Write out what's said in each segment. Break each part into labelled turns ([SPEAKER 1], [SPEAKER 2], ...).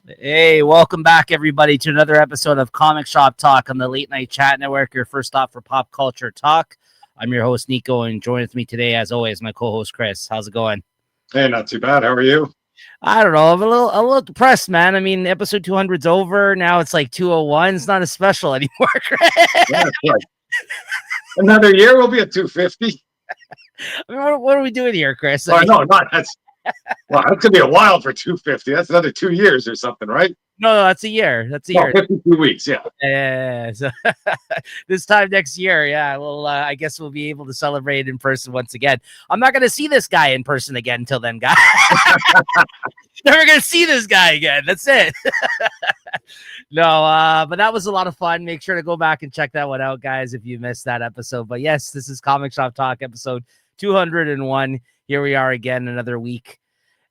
[SPEAKER 1] Hey, welcome back, everybody, to another episode of Comic Shop Talk on the Late Night Chat Network, your first stop for pop culture talk. I'm your host, Niko, and joining with me today, as always, my co-host, Chris. How's it going?
[SPEAKER 2] Hey, not too bad. How are you?
[SPEAKER 1] I don't know. I'm a little depressed, man. I mean, episode 200's over. Now it's like 201. It's not as special anymore, Chris.
[SPEAKER 2] Yeah, that's right. Another year we'll be at 250.
[SPEAKER 1] I mean, what are we doing here, Chris?
[SPEAKER 2] Oh, no, not that's well, that's gonna be a while for 250. That's another 2 years or something, right?
[SPEAKER 1] No, that's a year. That's a
[SPEAKER 2] No,
[SPEAKER 1] year.
[SPEAKER 2] 52 weeks, yeah.
[SPEAKER 1] Yeah. So this time next year, yeah, well, I guess we'll be able to celebrate in person once again. I'm not going to see this guy in person again until then, guys. Never going to see this guy again. That's it. No, but that was a lot of fun. Make sure to go back and check that one out, guys, if you missed that episode. But yes, this is Comic Shop Talk episode 201. Here we are again, another week.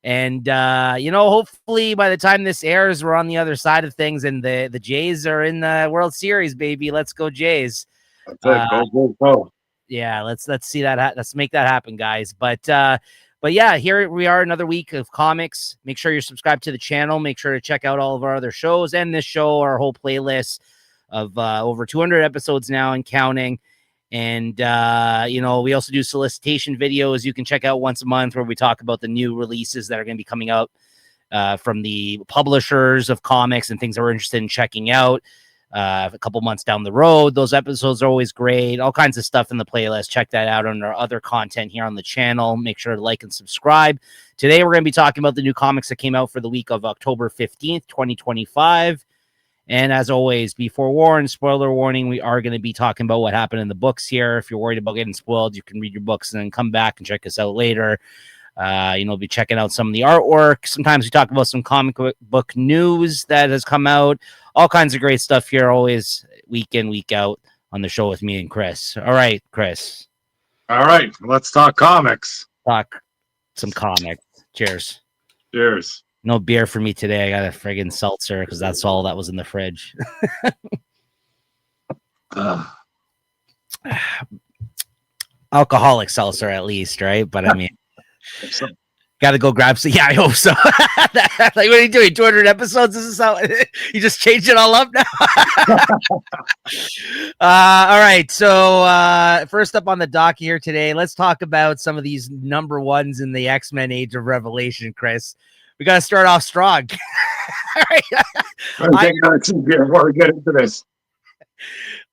[SPEAKER 1] And, hopefully by the time this airs, we're on the other side of things and the Jays are in the World Series, baby. Let's go Jays.
[SPEAKER 2] That's it. Go.
[SPEAKER 1] Yeah, let's see that. Let's make that happen, guys. But yeah, here we are, another week of comics. Make sure you're subscribed to the channel. Make sure to check out all of our other shows and this show, our whole playlist of over 200 episodes now and counting. And, we also do solicitation videos you can check out once a month where we talk about the new releases that are going to be coming out from the publishers of comics and things that we're interested in checking out a couple months down the road. Those episodes are always great. All kinds of stuff in the playlist. Check that out on our other content here on the channel. Make sure to like and subscribe. Today, we're going to be talking about the new comics that came out for the week of October 15th, 2025. And as always, be forewarned, spoiler warning, we are going to be talking about what happened in the books here. If you're worried about getting spoiled, you can read your books and then come back and check us out later. Be checking out some of the artwork. Sometimes we talk about some comic book news that has come out. All kinds of great stuff here, always week in, week out on the show with me and Chris. All right, Chris.
[SPEAKER 2] All right, let's talk comics.
[SPEAKER 1] Talk some comics. Cheers.
[SPEAKER 2] Cheers.
[SPEAKER 1] No beer for me today. I got a friggin' seltzer because that's all that was in the fridge. Alcoholic seltzer, at least, right? But I mean, got to go grab some. Yeah, I hope so. Like, what are you doing? 200 episodes? This is how you just changed it all up now. All right. So, first up on the dock here today, let's talk about some of these number ones in the X-Men Age of Revelation, Chris. We got to start off strong. All right.
[SPEAKER 2] Before we get into this.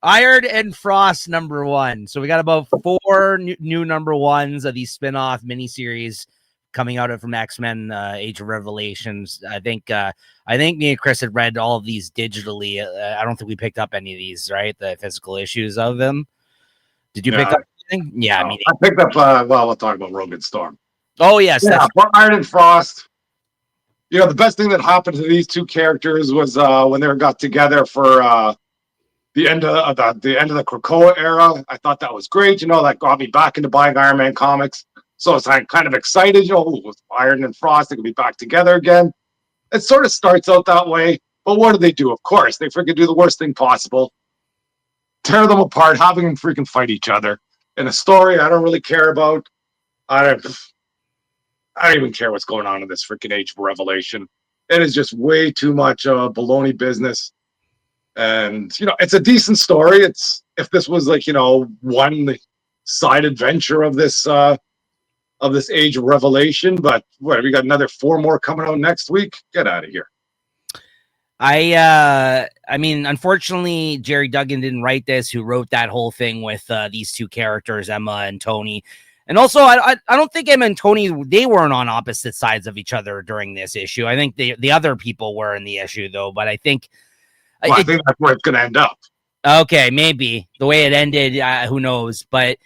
[SPEAKER 1] Iron and Frost number one. So we got about 4 new number ones of these spin-off miniseries coming out from X-Men Age of Revelations. I think me and Chris had read all of these digitally. I don't think we picked up any of these, right? The physical issues of them. Did you pick up anything? Yeah,
[SPEAKER 2] I picked up. We'll talk about Rogue and Storm.
[SPEAKER 1] Oh yes,
[SPEAKER 2] yeah. For Iron and Frost. The best thing that happened to these two characters was when they got together for the end of the Krakoa era. I thought that was great. That got me back into buying Iron Man comics. So I was kind of excited. With Iron and Frost, they could be back together again. It sort of starts out that way, but what do? Of course, they freaking do the worst thing possible: tear them apart, having them freaking fight each other in a story I don't really care about. I don't even care what's going on in this freaking Age of Revelation. It is just way too much baloney business. And, it's a decent story. It's if this was like, one side adventure of this Age of Revelation, but we got another 4 more coming out next week. Get out of here.
[SPEAKER 1] I mean, unfortunately, Jerry Duggan didn't write this, who wrote that whole thing with these two characters, Emma and Tony. And also, I don't think Emma and Tony, they weren't on opposite sides of each other during this issue. I think the other people were in the issue, though. But I think...
[SPEAKER 2] I think that's where it's going to end up.
[SPEAKER 1] Okay, maybe. The way it ended, who knows? But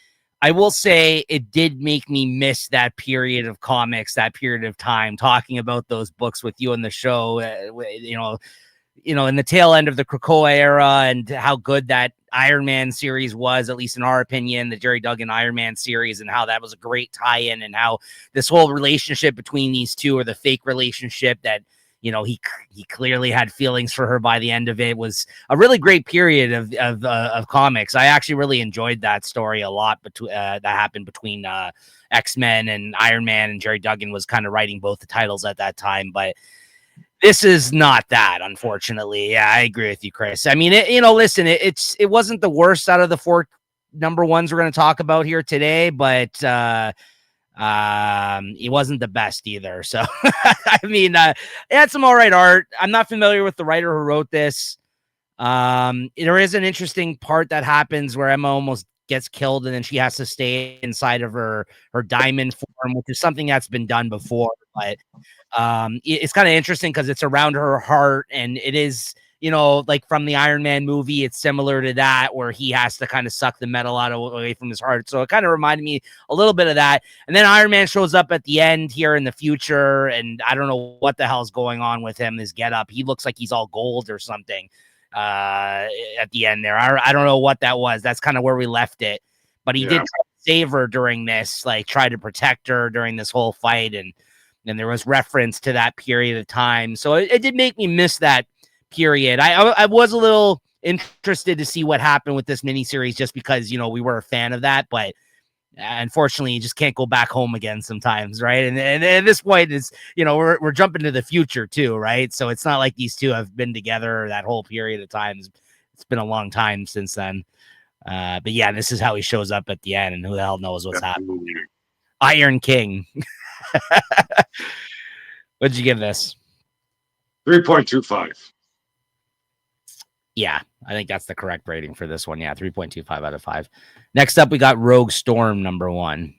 [SPEAKER 1] I will say it did make me miss that period of comics, that period of time, talking about those books with you on the show, in the tail end of the Krakoa era and how good that Iron Man series was, at least in our opinion, the Jerry Duggan Iron Man series, and how that was a great tie-in, and how this whole relationship between these two, or the fake relationship that, he clearly had feelings for her by the end of it, was a really great period of comics. I actually really enjoyed that story a lot. That happened between X-Men and Iron Man, and Jerry Duggan was kind of writing both the titles at that time. But This is not that, unfortunately. Yeah, I agree with you, Chris. I mean, listen, it wasn't the worst out of the 4 number ones we're going to talk about here today, but it wasn't the best either. So, I mean, it had some all right art. I'm not familiar with the writer who wrote this. There is an interesting part that happens where Emma almost gets killed and then she has to stay inside of her diamond form, which is something that's been done before, but it's kind of interesting because it's around her heart, and it is, like from the Iron Man movie, it's similar to that where he has to kind of suck the metal away from his heart. So it kind of reminded me a little bit of that. And then Iron Man shows up at the end here in the future, and I don't know what the hell's going on with him, his get up. He looks like he's all gold or something at the end there. I don't know what that was. That's kind of where we left it. But he did try to save her during this, like try to protect her during this whole fight, and there was reference to that period of time. So it did make me miss that period. I was a little interested to see what happened with this miniseries just because, we were a fan of that, but unfortunately you just can't go back home again sometimes, right? And at this point is, we're jumping to the future too, right? So it's not like these two have been together that whole period of time. It's been a long time since then. But yeah, this is how he shows up at the end, and who the hell knows what's happening. Iron King. What'd you give this?
[SPEAKER 2] 3.25.
[SPEAKER 1] Yeah, I think that's the correct rating for this one. Yeah, 3.25 out of 5. Next up, we got Rogue Storm number 1.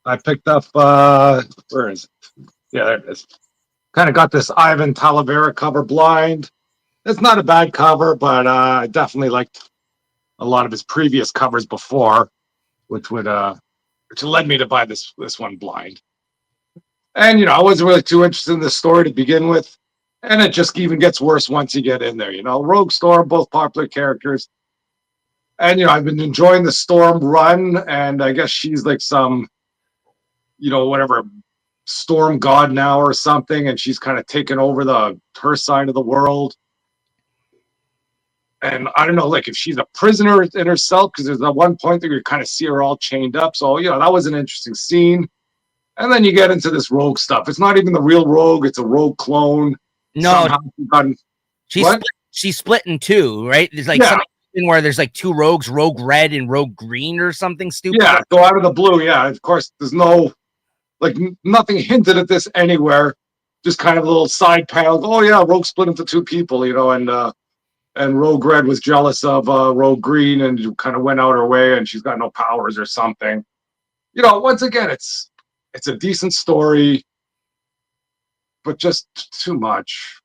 [SPEAKER 2] I picked up, where is it? Yeah, there it is. Kind of got this Ivan Talavera cover blind. It's not a bad cover, but I definitely liked a lot of his previous covers before, which led me to buy this one blind. And, I wasn't really too interested in this story to begin with. And it just even gets worse once you get in there. Rogue Storm, both popular characters. And, I've been enjoying the Storm run. And I guess she's like some, whatever, Storm god now or something. And she's kind of taken over her side of the world. And I don't know, like if she's a prisoner in herself, because there's at one point that you kind of see her all chained up. So, that was an interesting scene. And then you get into this rogue stuff. It's not even the real rogue. It's a rogue clone.
[SPEAKER 1] No, she's split in two, right? There's like something where there's like 2 rogues, Rogue Red and Rogue Green or something stupid.
[SPEAKER 2] Yeah, go out of the blue. Yeah, of course, there's no, like, nothing hinted at this anywhere. Just kind of a little side panel. Oh, yeah, Rogue split into 2 people, and Rogue Red was jealous of Rogue Green and kind of went out her way, and she's got no powers or something. Once again, it's a decent story, but just too much.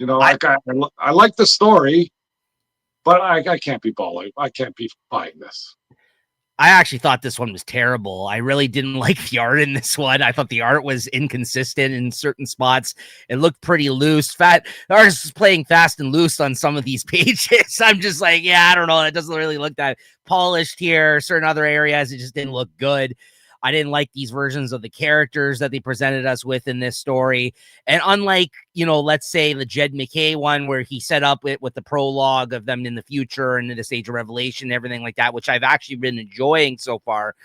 [SPEAKER 2] I like the story, but I can't be buying this.
[SPEAKER 1] I actually thought this one was terrible. I really didn't like the art in this one. I thought the art was inconsistent in certain spots. It looked pretty loose. The artist is playing fast and loose on some of these pages. I'm just like, yeah, I don't know. It doesn't really look that polished here. Certain other areas, it just didn't look good. I didn't like these versions of the characters that they presented us with in this story. And unlike, let's say the Jed McKay one where he set up it with the prologue of them in the future and in this Age of Revelation, everything like that, which I've actually been enjoying so far.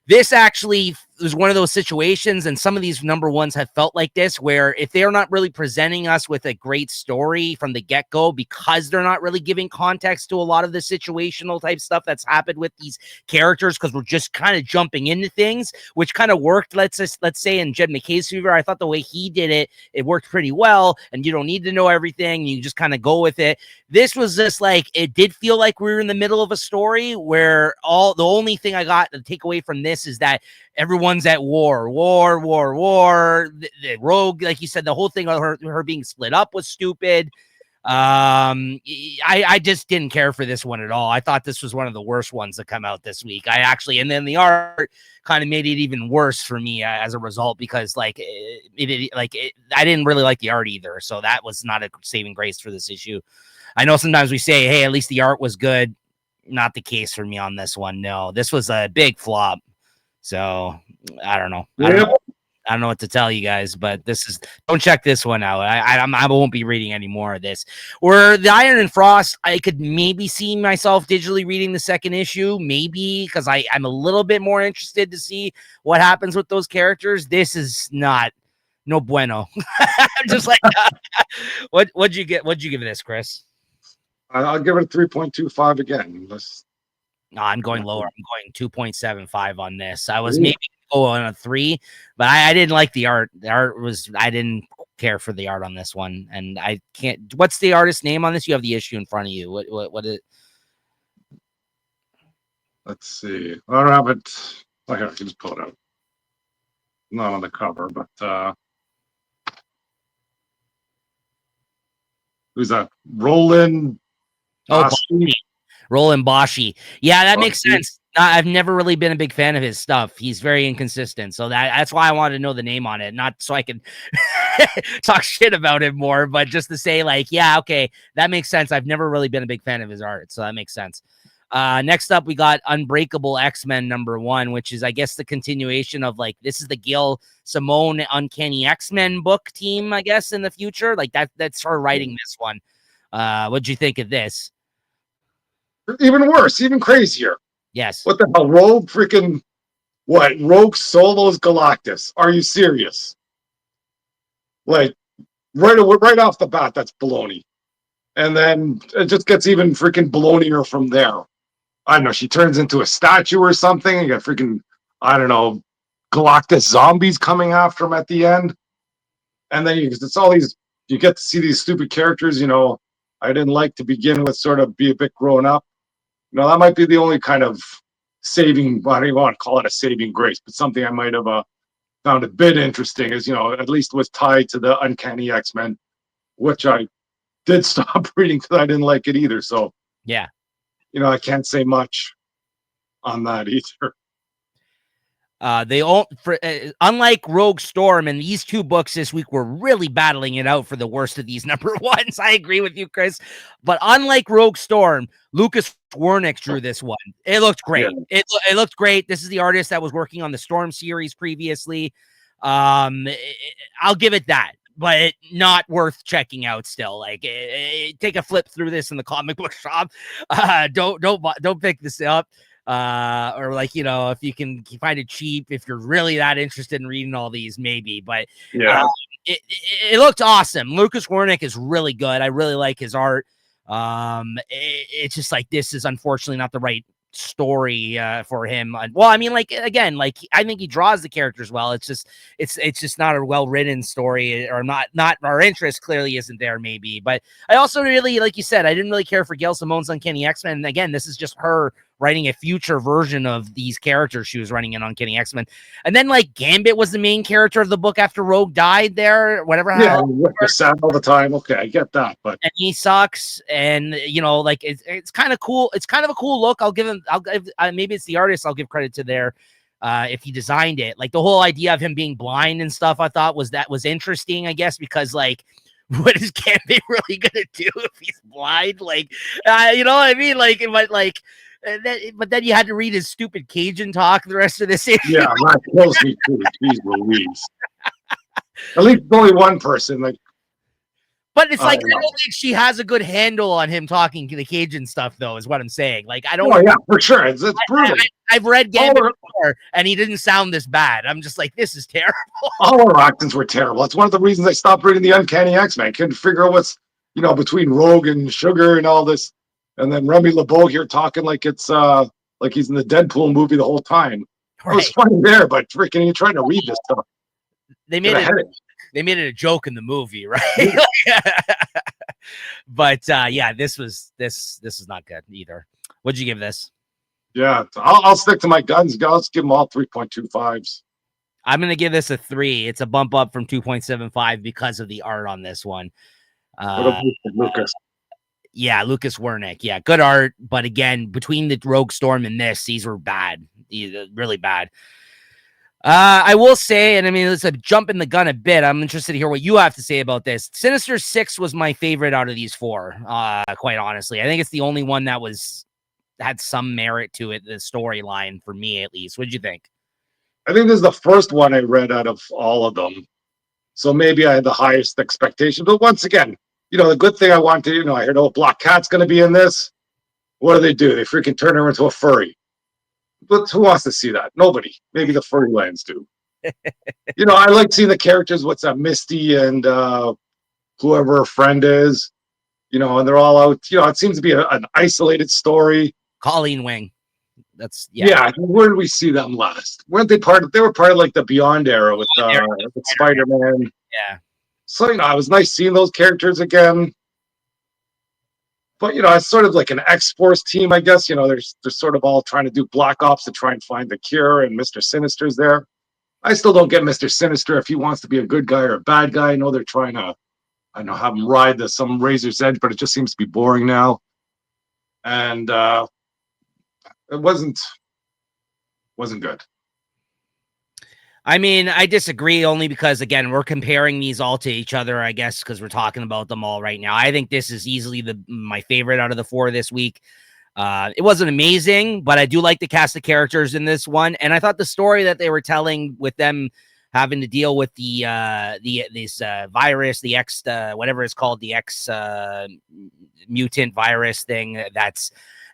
[SPEAKER 1] This actually was one of those situations, and some of these number ones have felt like this, where if they're not really presenting us with a great story from the get-go, because they're not really giving context to a lot of the situational type stuff that's happened with these characters, because we're just kind of jumping into things, which kind of worked. Let's say in Jed McKay's favor, I thought the way he did it worked pretty well, and you don't need to know everything. You just kind of go with it. This was just like, it did feel like we were in the middle of a story where the only thing I got to take away from this is that everyone's at war. The rogue, like you said, the whole thing of her being split up was stupid. I just didn't care for this one at all. I thought this was one of the worst ones that come out this week. And then the art kind of made it even worse for me as a result, because I didn't really like the art either. So that was not a saving grace for this issue. I know sometimes we say, hey, at least the art was good. Not the case for me on this one. No, this was a big flop. So I don't know. I don't know what to tell you guys, but don't check this one out. I won't be reading any more of this. Or the Iron and Frost, I could maybe see myself digitally reading the second issue, maybe, because I'm a little bit more interested to see what happens with those characters. This is not no bueno. Just like what'd you give this, Chris?
[SPEAKER 2] I'll give it a 3.25 again.
[SPEAKER 1] No, I'm going lower. I'm going 2.75 on this. I was
[SPEAKER 2] Ooh.
[SPEAKER 1] maybe going on a 3, but I didn't like the art. The art was, I didn't care for the art on this one, and I can't. What's the artist's name on this? You have the issue in front of you. What is it?
[SPEAKER 2] Let's see. I don't have it. I can just pull it out. Not on the cover, but who's that? Roland.
[SPEAKER 1] Oh, Roland Boschi. Yeah, that makes
[SPEAKER 2] Boschi.
[SPEAKER 1] sense. I've never really been a big fan of his stuff. He's very inconsistent. So that's why I wanted to know the name on it, not so I can talk shit about him more, but just to say, like, yeah, okay, that makes sense. I've never really been a big fan of his art, so that makes sense. Next up, we got Unbreakable X-Men #1, which is, I guess, the continuation of, like, this is the Gail Simone Uncanny X-Men book team, I guess, in the future. Like, that's her writing this one. What'd you think of this?
[SPEAKER 2] Even worse, even crazier.
[SPEAKER 1] Yes.
[SPEAKER 2] What the hell? Rogue solos Galactus. Are you serious? Like, right off the bat, that's baloney. And then it just gets even freaking baloneyer from there. I don't know. She turns into a statue or something. You got freaking, I don't know, Galactus zombies coming after him at the end. And then it's all these, you get to see these stupid characters, I didn't like to begin with, sort of be a bit grown up. That might be the only kind of saving, I don't even want to call it a saving grace, but something I might have found a bit interesting is, at least was tied to the Uncanny X-Men, which I did stop reading because I didn't like it either. So,
[SPEAKER 1] yeah,
[SPEAKER 2] I can't say much on that either.
[SPEAKER 1] Unlike Rogue Storm, and these two books this week were really battling it out for the worst of these #1s. I agree with you, Chris. But unlike Rogue Storm, Lucas Wernick drew this one. It looked great. Yeah. It looked great. This is the artist that was working on the Storm series previously. I'll give it that, but not worth checking out still. Like, take a flip through this in the comic book shop. Don't pick this up. Or, like, if you can find it cheap, if you're really that interested in reading all these, maybe. But yeah, it looked awesome. Lucas Wernick is really good. I really like his art. It's just like, this is unfortunately not the right story for him. Well, I mean, like, again, like, I think he draws the characters well. It's just not a well-written story, or not our interest clearly isn't there, maybe. But I also really, like you said, I didn't really care for Gail Simone's Uncanny X-Men. And again, this is just her writing a future version of these characters she was writing in Uncanny X-Men. And then, like, Gambit was the main character of the book after Rogue died there, whatever.
[SPEAKER 2] Yeah, sad all the time. Okay, I get that, but
[SPEAKER 1] and he sucks. And, like, it's kind of cool. It's kind of a cool look. Maybe it's the artist I'll give credit to there. If he designed it, like, the whole idea of him being blind and stuff, I thought was interesting, I guess, because, like, what is Gambit really gonna do if he's blind? Like, you know what I mean? Like, but then you had to read his stupid Cajun talk the rest of this issue.
[SPEAKER 2] Yeah, not closely too. Jeez Louise. At least only one person. Like,
[SPEAKER 1] but it's like, I don't think she has a good handle on him talking to the Cajun stuff, though, is what I'm saying. Like, I don't.
[SPEAKER 2] Oh, yeah, for sure. It's brutal.
[SPEAKER 1] I've read Gambit before, and he didn't sound this bad. I'm just like, this is terrible.
[SPEAKER 2] All our accents were terrible. That's one of the reasons I stopped reading the Uncanny X-Men. Couldn't figure out what's, between Rogue and Sugar and all this. And then Remy LeBeau here talking like it's like he's in the Deadpool movie the whole time. Right. It was funny there, but freaking you trying to read this stuff.
[SPEAKER 1] They made it a joke in the movie, right? But yeah, this is not good either. What'd you give this?
[SPEAKER 2] Yeah, I'll stick to my guns. Let's give them all 3.25s.
[SPEAKER 1] I'm gonna give this a 3. It's a bump up from 2.75 because of the art on this one.
[SPEAKER 2] Lucas.
[SPEAKER 1] Yeah, Lucas Wernick. Yeah, good art, but again, between the Rogue Storm and this, these were bad, really bad. I will say, and I mean, let's jump in the gun a bit. I'm interested to hear what you have to say about this. Sinister Six was my favorite out of these 4. Quite honestly, I think it's the only one that had some merit to it, the storyline, for me at least. What'd you think?
[SPEAKER 2] I think this is the first one I read out of all of them, so maybe I had the highest expectation. But once again, the good thing I want to, I heard, Black Cat's going to be in this. What do? They freaking turn her into a furry. But who wants to see that? Nobody. Maybe the furry lands do. You know, I like seeing the characters. What's that, Misty and whoever her friend is. You know, and they're all out. You know, it seems to be an isolated story.
[SPEAKER 1] Colleen Wing. That's
[SPEAKER 2] Yeah. Where did we see them last? Weren't they part of? They were part of like the Beyond era with Spider-Man.
[SPEAKER 1] Yeah.
[SPEAKER 2] So you know, it was nice seeing those characters again. But you know, it's sort of like an X-Force team, I guess. You know, they're sort of all trying to do Black Ops to try and find the cure, and Mr. Sinister's there. I still don't get Mr. Sinister if he wants to be a good guy or a bad guy. I know they're trying to, I know, have him ride some razor's edge, but it just seems to be boring now. And it wasn't good.
[SPEAKER 1] I mean, I disagree only because, again, we're comparing these all to each other, I guess, because we're talking about them all right now. I think this is easily my favorite out of the 4 this week. It wasn't amazing, but I do like the cast of characters in this one. And I thought the story that they were telling with them having to deal with this virus, the X, whatever it's called, the X mutant virus thing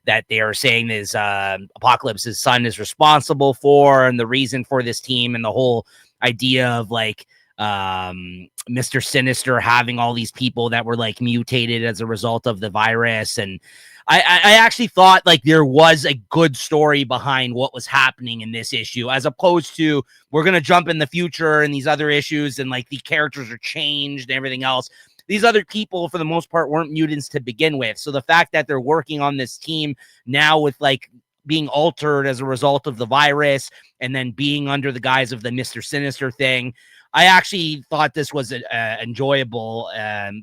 [SPEAKER 1] that they are saying is Apocalypse's son is responsible for, and the reason for this team, and the whole idea of like Mr. Sinister having all these people that were like mutated as a result of the virus. And I actually thought like there was a good story behind what was happening in this issue, as opposed to we're going to jump in the future and these other issues and like the characters are changed and everything else. These other people, for the most part, weren't mutants to begin with. So the fact that they're working on this team now with like being altered as a result of the virus and then being under the guise of the Mr. Sinister thing, I actually thought this was enjoyable.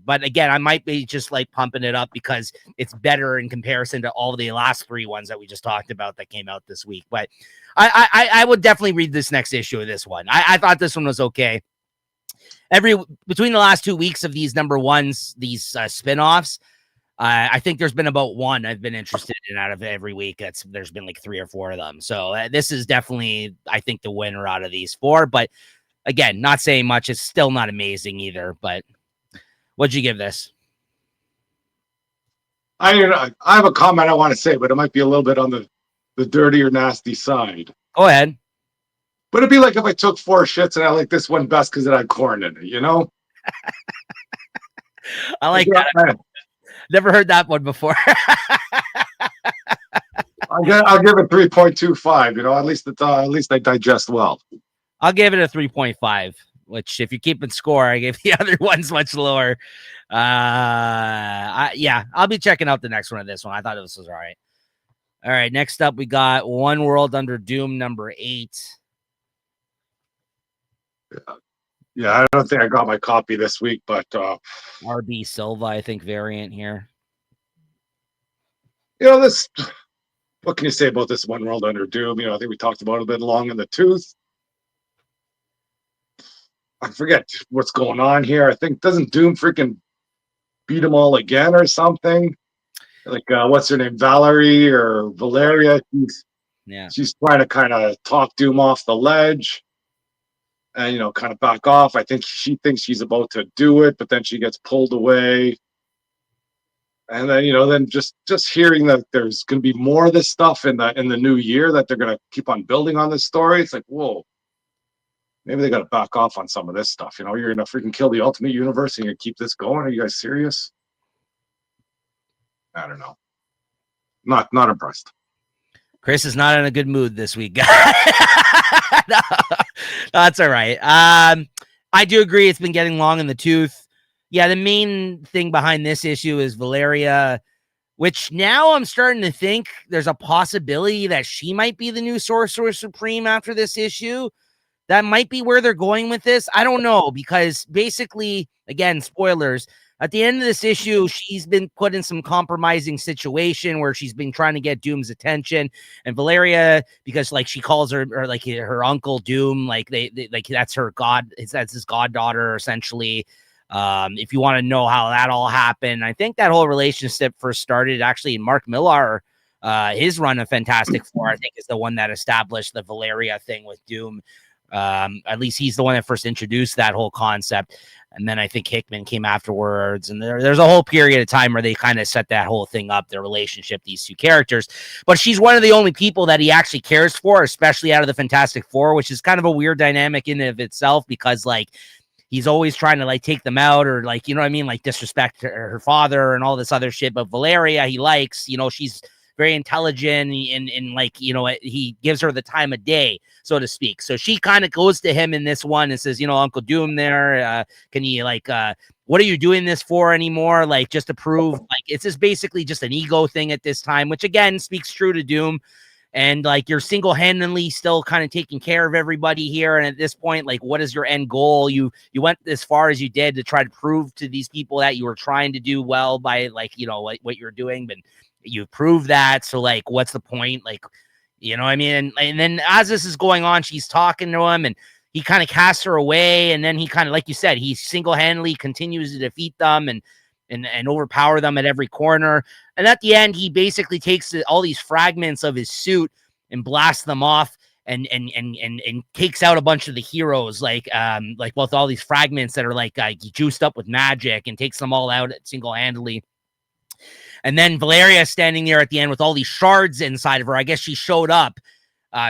[SPEAKER 1] But again, I might be just like pumping it up because it's better in comparison to all the last 3 ones that we just talked about that came out this week. But I would definitely read this next issue of this one. I thought this one was okay. Between the last 2 weeks of these number ones, these spinoffs, I think there's been about one I've been interested in out of every week. There's been like 3 or 4 of them. So this is definitely, I think, the winner out of these 4. But again, not saying much. It's still not amazing either. But what'd you give this?
[SPEAKER 2] I have a comment I want to say, but it might be a little bit on the dirty or nasty side.
[SPEAKER 1] Go ahead.
[SPEAKER 2] But it'd be like if I took 4 shits and I like this one best because it had corn in it, you know?
[SPEAKER 1] I like that. Never heard that one before.
[SPEAKER 2] I'll give it 3.25. You know, at least I digest well.
[SPEAKER 1] I'll give it a 3.5. Which, if you're keeping score, I gave the other ones much lower. Yeah, I'll be checking out the next one of this one. I thought this was all right. All right, next up we got One World Under Doom number 8.
[SPEAKER 2] Yeah, I don't think I got my copy this week, but
[SPEAKER 1] RB Silva, I think, variant here.
[SPEAKER 2] You know, what can you say about this One World Under Doom? You know, I think we talked about it a bit long in the tooth. I forget what's going on here. I think, doesn't Doom freaking beat them all again or something? Like, what's her name? Valerie or Valeria? She's trying to kind of talk Doom off the ledge. And, you know, kind of back off. I think she thinks she's about to do it, but then she gets pulled away. And then, you know, then just hearing that there's going to be more of this stuff in the new year, that they're going to keep on building on this story. It's like, whoa, maybe they got to back off on some of this stuff. You know, you're going to freaking kill the Ultimate Universe and you're going to keep this going. Are you guys serious? I don't know. Not impressed.
[SPEAKER 1] Chris is not in a good mood this week, guys. No, that's all right. I do agree it's been getting long in the tooth. Yeah, the main thing behind this issue is Valeria, which now I'm starting to think there's a possibility that she might be the new Sorcerer Supreme after this issue. That might be where they're going with this. I don't know, because basically, again, spoilers, at the end of this issue, she's been put in some compromising situation where she's been trying to get Doom's attention, and Valeria, because like she calls her, or like her uncle Doom, like they like that's her god, that's his goddaughter essentially. If you want to know how that all happened, I think that whole relationship first started actually in Mark Millar. His run of Fantastic Four, I think, is the one that established the Valeria thing with Doom. At least he's the one that first introduced that whole concept. And then I think Hickman came afterwards. And there's a whole period of time where they kind of set that whole thing up, their relationship, these two characters. But she's one of the only people that he actually cares for, especially out of the Fantastic Four, which is kind of a weird dynamic in and of itself, because like he's always trying to like take them out or like, you know what I mean? Like disrespect her father and all this other shit. But Valeria, he likes, you know, she's very intelligent and like, you know, he gives her the time of day, so to speak. So she kind of goes to him in this one and says, you know, Uncle Doom there, can you like, what are you doing this for anymore? Like just to prove like it's just basically just an ego thing at this time, which again speaks true to Doom. And like you're single-handedly still kind of taking care of everybody here. And at this point, like, what is your end goal? You went as far as you did to try to prove to these people that you were trying to do well by like, you know, like what you're doing, but you proved that. So like, what's the point? Like, you know what I mean? And then as this is going on, she's talking to him and he kind of casts her away. And then he kind of, like you said, he single-handedly continues to defeat them and overpower them at every corner. And at the end, he basically takes all these fragments of his suit and blasts them off and takes out a bunch of the heroes, like with all these fragments that are like juiced up with magic, and takes them all out single-handedly. And then Valeria standing there at the end with all these shards inside of her. I guess she showed up.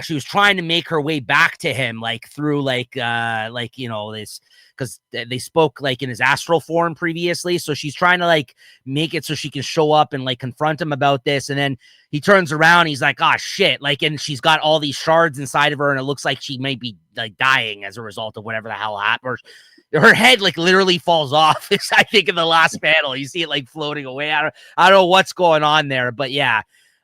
[SPEAKER 1] She was trying to make her way back to him, like through like you know, this, because they spoke like in his astral form previously. So she's trying to like make it so she can show up and like confront him about this. And then he turns around, he's like, oh shit. Like, and she's got all these shards inside of her, and it looks like she might be like dying as a result of whatever the hell happened. Her head like literally falls off. I think in the last panel, you see it like floating away. I don't know what's going on there, but yeah.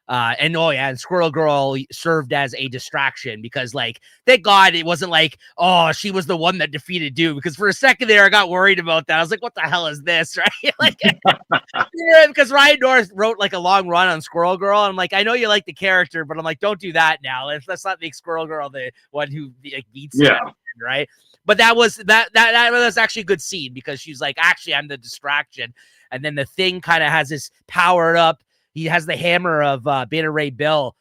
[SPEAKER 1] And Squirrel Girl served as a distraction, because like, thank God it wasn't like, oh, she was the one that defeated Doom, because for a second there I got worried about that. I was like, what the hell is this? Right? Like, yeah, because Ryan North wrote like a long run on Squirrel Girl. And I'm like, I know you like the character, but I'm like, don't do that now. Let's not make Squirrel Girl the one who like beats him, right? But that was actually a good scene, because she's like, actually, I'm the distraction. And then the Thing kind of has this powered up. He has the hammer of Beta Ray Bill,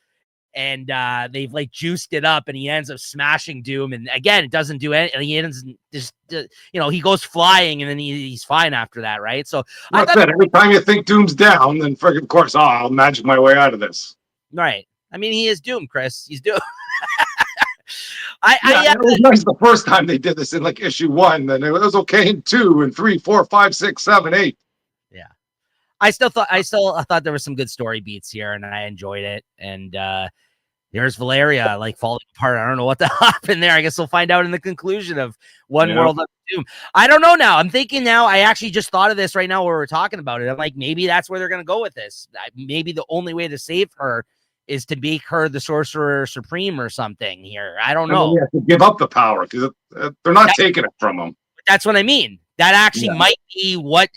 [SPEAKER 1] and they've like juiced it up, and he ends up smashing Doom. And again, it doesn't do anything. He ends just, you know, he goes flying, and then he's fine after that, right? So
[SPEAKER 2] that's it. Every time you think Doom's down, then friggin' of course, I'll magic my way out of this.
[SPEAKER 1] Right. I mean, he is Doom, Chris. He's Doom.
[SPEAKER 2] It was nice the first time they did this in like issue 1, then it was okay in 2 and 3, 4, 5, 6, 7, 8.
[SPEAKER 1] Yeah. I still thought there were some good story beats here, and I enjoyed it. And there's Valeria like falling apart. I don't know what the happened there. I guess we'll find out in the conclusion of One World of Doom. I don't know now. I'm thinking now. I actually just thought of this right now where we're talking about it. I'm like, maybe that's where they're gonna go with this. Maybe the only way to save her is to make her the Sorcerer Supreme or something here. I don't know.
[SPEAKER 2] You have to give up the power, because they're not taking it from them.
[SPEAKER 1] That's what I mean. That actually might be what.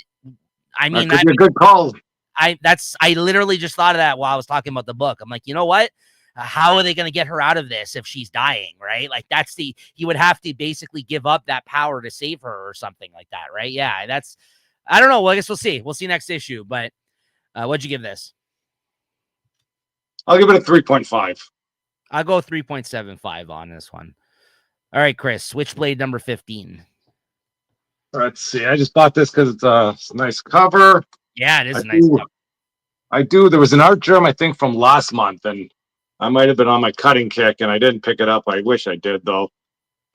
[SPEAKER 1] I mean,
[SPEAKER 2] that's a good call.
[SPEAKER 1] I literally just thought of that while I was talking about the book. I'm like, you know what? How are they going to get her out of this if she's dying, right? Like he would have to basically give up that power to save her or something like that, right? Yeah, I don't know. Well, I guess we'll see. We'll see next issue. But what'd you give this?
[SPEAKER 2] I'll give it a 3.5.
[SPEAKER 1] I'll go 3.75 on this one. All right, Chris, Switchblade number 15.
[SPEAKER 2] Let's see. I just bought this because it's a nice cover.
[SPEAKER 1] Yeah, it is a nice cover.
[SPEAKER 2] I do. There was an art germ, I think, from last month, and I might have been on my cutting kick, and I didn't pick it up. I wish I did, though.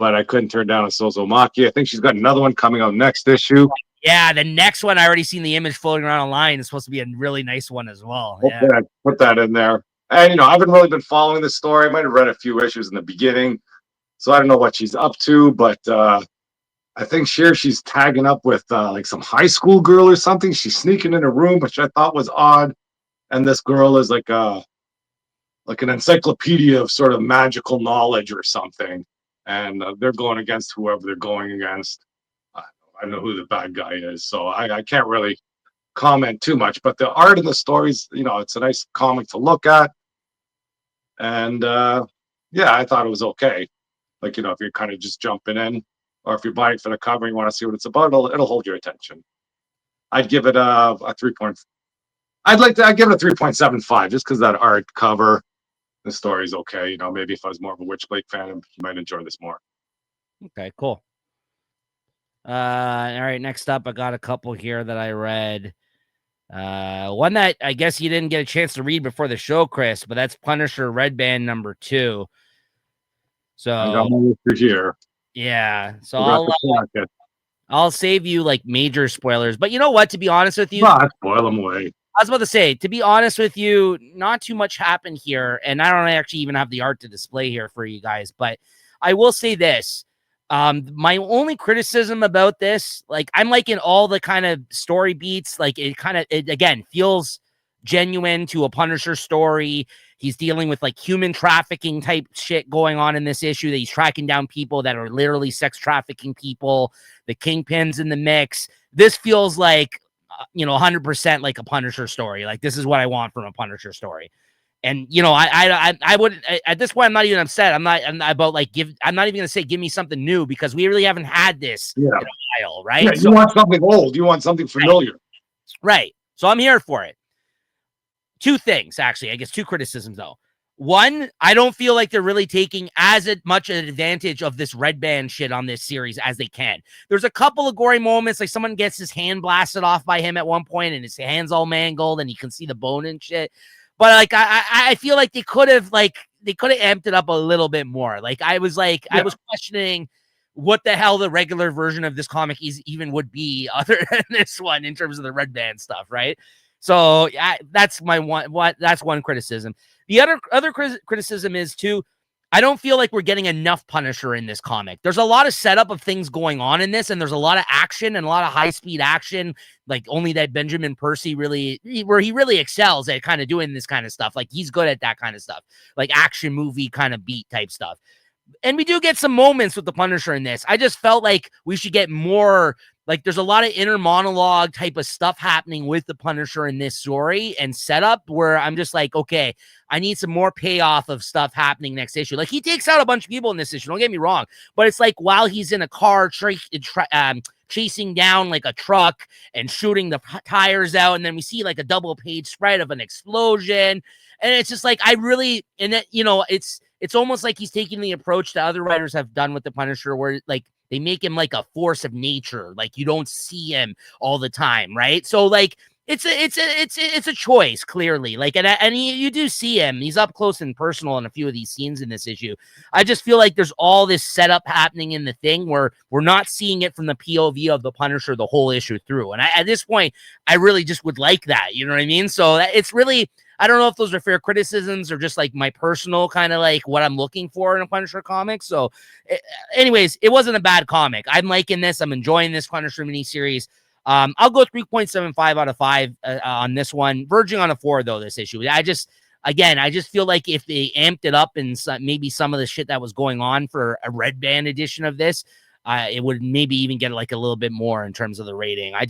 [SPEAKER 2] But I couldn't turn down a Sozomaki. I think she's got another one coming out next issue.
[SPEAKER 1] Yeah, the next one, I already seen the image floating around online. It's supposed to be a really nice one as well.
[SPEAKER 2] Okay, I put that in there. And, you know, I haven't really been following the story. I might have read a few issues in the beginning, so I don't know what she's up to, but I think she's tagging up with like some high school girl or something. She's sneaking in a room, which I thought was odd. And this girl is like an encyclopedia of sort of magical knowledge or something. And they're going against whoever they're going against. I don't know who the bad guy is, so I can't really comment too much. But the art in the stories, you know, it's a nice comic to look at. And I thought it was okay. Like, you know, if you're kind of just jumping in, or if you're buying for the cover and you want to see what it's about, it'll hold your attention. I'd give it a 3. I'd give it a 3.75 just because that art cover, the story's okay. You know, maybe if I was more of a Witchblade fan, you might enjoy this more.
[SPEAKER 1] Okay, cool. All right, next up, I got a couple here that I read. One that I guess you didn't get a chance to read before the show, Chris, but that's Punisher Red Band #2.
[SPEAKER 2] I got
[SPEAKER 1] So
[SPEAKER 2] my list here.
[SPEAKER 1] yeah, so
[SPEAKER 2] Forgot to clock it.
[SPEAKER 1] I'll save you like major spoilers. But you know what? To be honest with you,
[SPEAKER 2] Spoil them away.
[SPEAKER 1] I was about to say, to be honest with you, not too much happened here, and I don't actually even have the art to display here for you guys. But I will say this: my only criticism about this, like I'm liking all the kind of story beats, like it again feels genuine to a Punisher story. He's dealing with like human trafficking type shit going on in this issue. That he's tracking down people that are literally sex trafficking people. The Kingpin's in the mix. This feels like 100% like a Punisher story. Like this is what I want from a Punisher story. And I would at this point I'm not even upset. I'm not about like I'm not even gonna say give me something new because we really haven't had this in a while, right?
[SPEAKER 2] Yeah, you want something old, you want something familiar.
[SPEAKER 1] Right. So I'm here for it. Two things, actually, I guess two criticisms though. One, I don't feel like they're really taking as much advantage of this red band shit on this series as they can. There's a couple of gory moments, like someone gets his hand blasted off by him at one point and his hand's all mangled and you can see the bone and shit. But like, I feel like they could have amped it up a little bit more. Like I was questioning what the hell the regular version of this comic even would be other than this one in terms of the red band stuff, right? So that's one criticism. The other criticism is too, I don't feel like we're getting enough Punisher in this comic. There's a lot of setup of things going on in this, and there's a lot of action and a lot of high-speed action, like only that Benjamin Percy really excels at kind of doing this kind of stuff. Like he's good at that kind of stuff, like action movie kind of beat type stuff. And we do get some moments with the Punisher in this. I just felt like we should get more. Like there's a lot of inner monologue type of stuff happening with the Punisher in this story and setup where I'm just like, okay, I need some more payoff of stuff happening next issue. Like he takes out a bunch of people in this issue. Don't get me wrong, but it's like while he's in a car chasing down like a truck and shooting the tires out, and then we see like a double page spread of an explosion, and it's just like it's almost like he's taking the approach that other writers have done with the Punisher, where like they make him like a force of nature. Like you don't see him all the time, right? So like it's a choice clearly. Like and you do see him. He's up close and personal in a few of these scenes in this issue. I just feel like there's all this setup happening in the thing where we're not seeing it from the POV of the Punisher the whole issue through. And at this point, I really just would like that. You know what I mean? So it's really. I don't know if those are fair criticisms or just like my personal kind of like what I'm looking for in a Punisher comic. So anyways, it wasn't a bad comic. I'm liking this. I'm enjoying this Punisher miniseries. I'll go 3.75 out of 5 on this one. Verging on a 4 though, this issue. I just feel like if they amped it up and maybe some of the shit that was going on for a red band edition of this, it would maybe even get like a little bit more in terms of the rating. I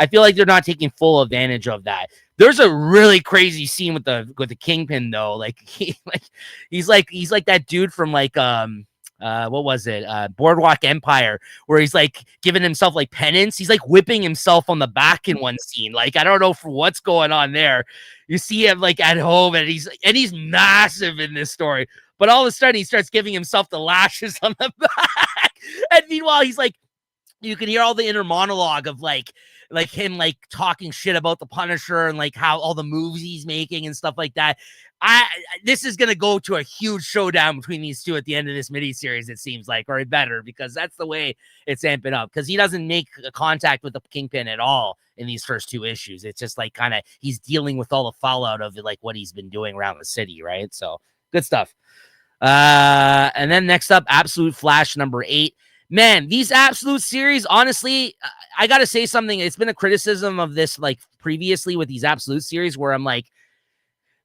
[SPEAKER 1] feel like they're not taking full advantage of that. There's a really crazy scene with the Kingpin though. Like he's like that dude from like what was it? Boardwalk Empire, where he's like giving himself like penance. He's like whipping himself on the back in one scene. Like I don't know for what's going on there. You see him like at home and he's massive in this story. But all of a sudden he starts giving himself the lashes on the back. And meanwhile, he's like, you can hear all the inner monologue of like him like talking shit about the Punisher and like how all the moves he's making and stuff like that. This is gonna go to a huge showdown between these two at the end of this miniseries, it seems like, or it better, because that's the way it's amping up. Because he doesn't make a contact with the Kingpin at all in these first 2 issues. It's just like kind of he's dealing with all the fallout of like what he's been doing around the city, right? So good stuff. And then next up, Absolute Flash #8. Man, these Absolute series, honestly, I gotta say something. It's been a criticism of this like previously with these Absolute series where I'm like,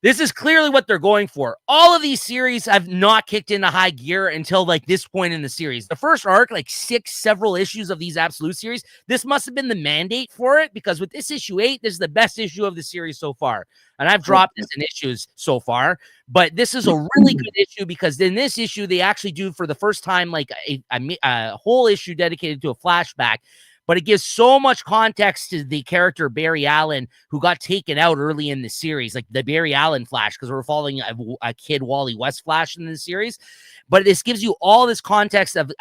[SPEAKER 1] this is clearly what they're going for. All of these series have not kicked into high gear until like this point in the series. The first arc, like several issues of these Absolute series, this must have been the mandate for it, because with this issue 8, this is the best issue of the series so far. And I've dropped this in issues so far, but this is a really good issue because in this issue, they actually do for the first time like a whole issue dedicated to a flashback. but it gives so much context to the character Barry Allen, who got taken out early in the series, like the Barry Allen Flash, because we're following a kid Wally West Flash in the series. But this gives you all this context of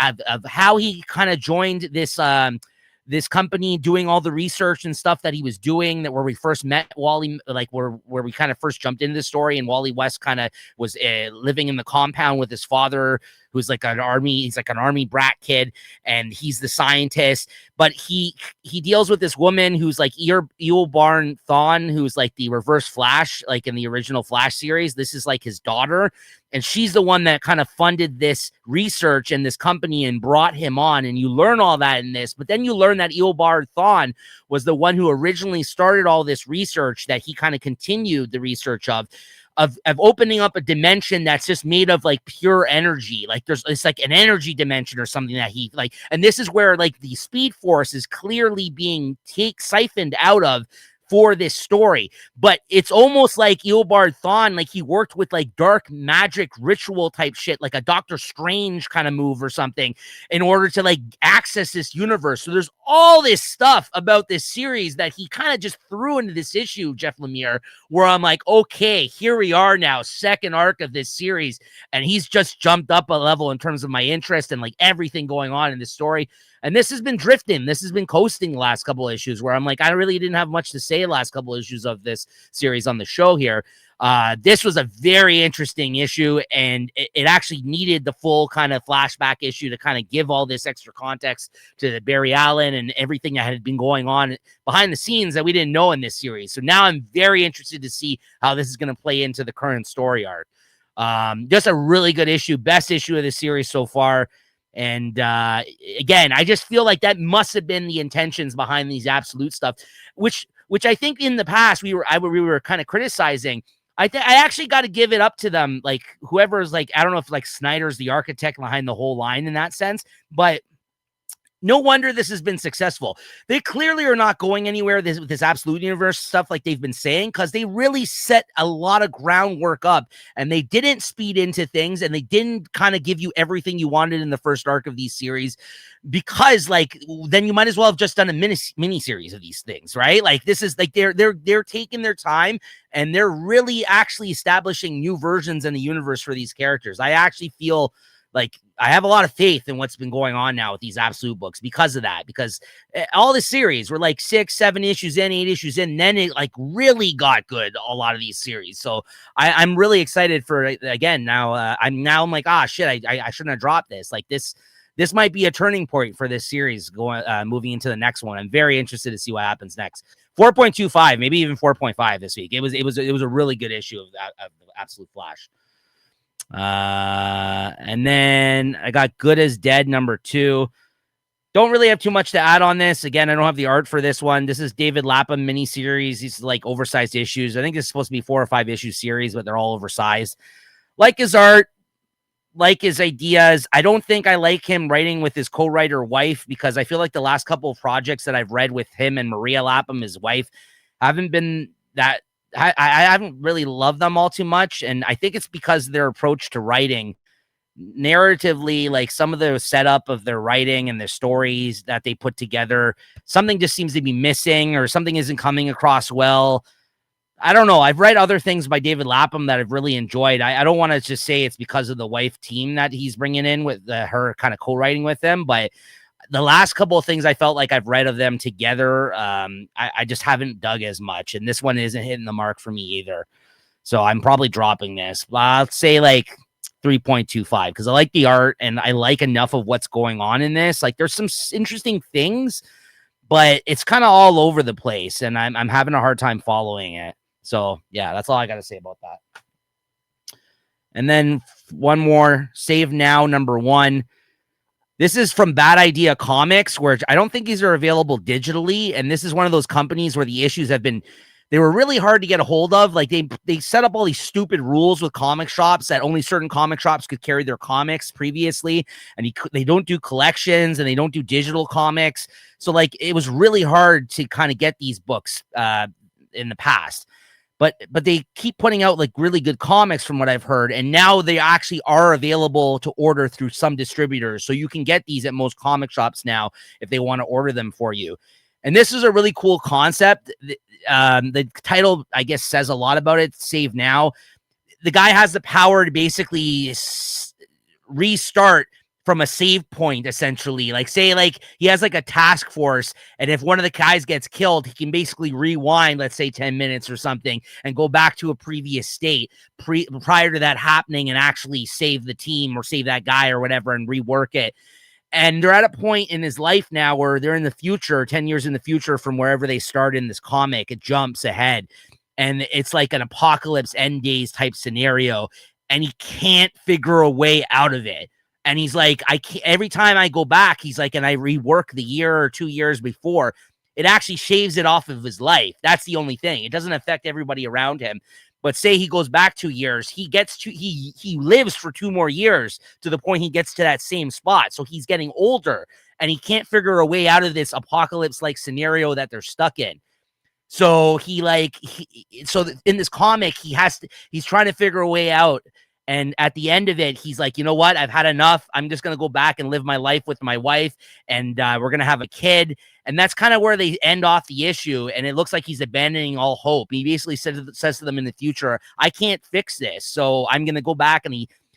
[SPEAKER 1] how he kind of joined this company, doing all the research and stuff that he was doing, that where we first met Wally, like where we kind of first jumped into the story, and Wally West kind of was living in the compound with his father, who's like he's like an army brat kid, and he's the scientist. But he deals with this woman who's like Eobard Thawne, who's like the Reverse Flash, like in the original Flash series. This is like his daughter, and she's the one that kind of funded this research and this company and brought him on. And you learn all that in this, but then you learn that Eobard Thawne was the one who originally started all this research, that he kind of continued the research of opening up a dimension that's just made of like pure energy. Like it's like an energy dimension or something that he like, and this is where like the Speed Force is clearly being siphoned out of for this story. But it's almost like Eobard Thawne, like he worked with like dark magic ritual type shit, like a Doctor Strange kind of move or something, in order to like access this universe. So there's all this stuff about this series that he kind of just threw into this issue, Jeff Lemire, where I'm like, okay, here we are now, second arc of this series, and he's just jumped up a level in terms of my interest and like everything going on in this story. And this has been drifting. This has been coasting the last couple of issues, where I'm like, I really didn't have much to say the last couple of issues of this series on the show here. This was a very interesting issue, and it actually needed the full kind of flashback issue to kind of give all this extra context to Barry Allen and everything that had been going on behind the scenes that we didn't know in this series. So now I'm very interested to see how this is going to play into the current story arc. Just a really good issue, best issue of the series so far. And again, I just feel like that must have been the intentions behind these absolute stuff, which I think in the past we were kind of criticizing. I actually got to give it up to them, like whoever's like, I don't know if like Snyder's the architect behind the whole line in that sense, but no wonder this has been successful. They clearly are not going anywhere with this absolute universe stuff like they've been saying, because they really set a lot of groundwork up, and they didn't speed into things, and they didn't kind of give you everything you wanted in the first arc of these series, because like then you might as well have just done a mini series of these things, right? Like this is like they're taking their time, and they're really actually establishing new versions in the universe for these characters. I actually feel like I have a lot of faith in what's been going on now with these absolute books because of that, because all the series were like 6, 7 issues in, 8 issues in, and then it like really got good, a lot of these series. So I'm really excited for, again, now I'm like, shit, I shouldn't have dropped this. Like this might be a turning point for this series going, moving into the next one. I'm very interested to see what happens next. 4.25, maybe even 4.5 this week. It was a really good issue of Absolute Flash. And then I got Good as Dead #2. Don't really have too much to add on this. Again, I don't have the art for this one. This is David Lapham miniseries. These like oversized issues. I think it's supposed to be 4 or 5 issue series, but they're all oversized. Like his art, like his ideas. I don't think I like him writing with his co-writer wife, because I feel like the last couple of projects that I've read with him and Maria Lapham, his wife, haven't been that. I haven't really loved them all too much. And I think it's because their approach to writing narratively, like some of the setup of their writing and their stories that they put together, something just seems to be missing, or something isn't coming across well. I don't know. I've read other things by David Lapham that I've really enjoyed. I don't want to just say it's because of the wife team that he's bringing in with her kind of co-writing with them, but the last couple of things I felt like I've read of them together, I just haven't dug as much. And this one isn't hitting the mark for me either. So I'm probably dropping this. I'll say like 3.25, because I like the art and I like enough of what's going on in this. Like there's some interesting things, but it's kind of all over the place, and I'm having a hard time following it. So yeah, that's all I got to say about that. And then one more, Save Now #1. This is from Bad Idea Comics, where I don't think these are available digitally. And this is one of those companies where the issues they were really hard to get a hold of. Like they set up all these stupid rules with comic shops that only certain comic shops could carry their comics previously. And they don't do collections, and they don't do digital comics. So like it was really hard to kind of get these books in the past. but they keep putting out like really good comics from what I've heard, and now they actually are available to order through some distributors, so you can get these at most comic shops now if they want to order them for you. And this is a really cool concept. The title, I guess, says a lot about it. Save Now. The guy has the power to basically restart from a save point, essentially. Like, say, like he has like a task force, and if one of the guys gets killed, he can basically rewind, let's say 10 minutes or something, and go back to a previous state prior to that happening and actually save the team or save that guy or whatever and rework it. And they're at a point in his life now where they're in the future, 10 years in the future from wherever they start in this comic. It jumps ahead, and it's like an apocalypse end days type scenario, and he can't figure a way out of it. And he's like, I can't, every time I go back, he's like, and I rework the year or 2 years before, it actually shaves it off of his life. That's the only thing. It doesn't affect everybody around him. But say he goes back 2 years, he lives for 2 more years to the point he gets to that same spot. So he's getting older, and he can't figure a way out of this apocalypse-like scenario that they're stuck in. So in this comic, he's trying to figure a way out. And at the end of it, he's like, you know what? I've had enough. I'm just going to go back and live my life with my wife, and we're going to have a kid. And that's kind of where they end off the issue. And it looks like he's abandoning all hope. He basically says to them in the future, I can't fix this. So I'm going to go back. And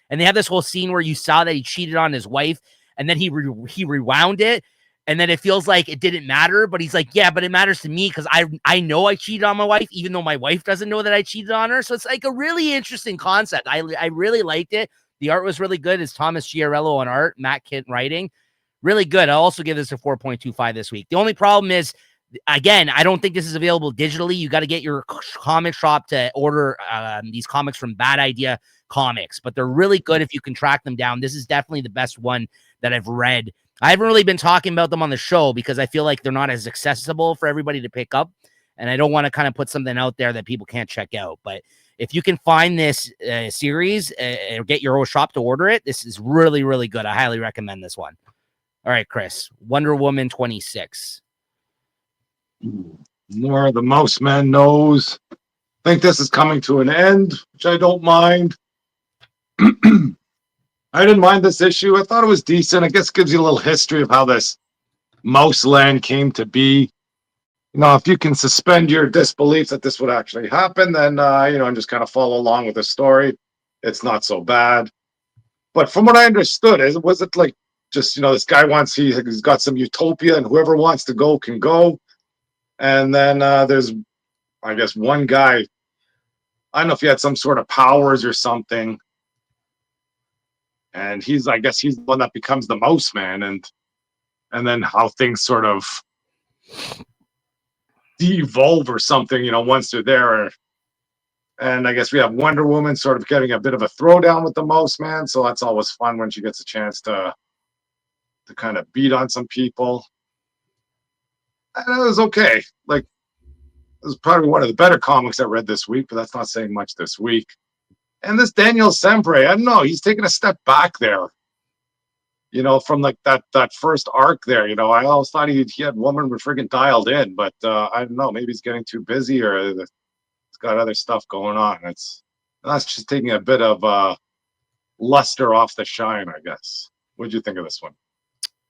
[SPEAKER 1] they have this whole scene where you saw that he cheated on his wife, and then he rewound it. And then it feels like it didn't matter, but he's like, yeah, but it matters to me because I know I cheated on my wife, even though my wife doesn't know that I cheated on her. So it's like a really interesting concept. I really liked it. The art was really good. It's Thomas Giarello on art, Matt Kint writing. Really good. I'll also give this a 4.25 this week. The only problem is, again, I don't think this is available digitally. You got to get your comic shop to order these comics from Bad Idea Comics, but they're really good if you can track them down. This is definitely the best one that I've read. I haven't really been talking about them on the show because I feel like they're not as accessible for everybody to pick up, and I don't want to kind of put something out there that people can't check out. But if you can find this series or get your own shop to order it, this is really, really good. I highly recommend this one. All right, Chris, Wonder Woman 26.
[SPEAKER 2] More the Mouse Man knows. I think this is coming to an end, which I don't mind. I didn't mind this issue. I thought it was decent. I guess it gives you a little history of how this Mouse Land came to be. You know, if you can suspend your disbelief that this would actually happen, then, and just kind of follow along with the story, it's not so bad. But from what I understood, was it like just, this guy he's got some utopia, and whoever wants to go can go. And then there's, I guess, one guy, I don't know if he had some sort of powers or something. And I guess he's the one that becomes the Mouse Man, and then how things sort of de-evolve or something, once they're there. And I guess we have Wonder Woman sort of getting a bit of a throwdown with the Mouse Man, so that's always fun when she gets a chance to kind of beat on some people. And it was okay. Like, it was probably one of the better comics I read this week, but that's not saying much this week. And this Daniel Sempre, I don't know, he's taking a step back there. From like that first arc there. I always thought he had Woman friggin' dialed in, but I don't know, maybe he's getting too busy or he's got other stuff going on. That's just taking a bit of luster off the shine, I guess. What'd you think of this one?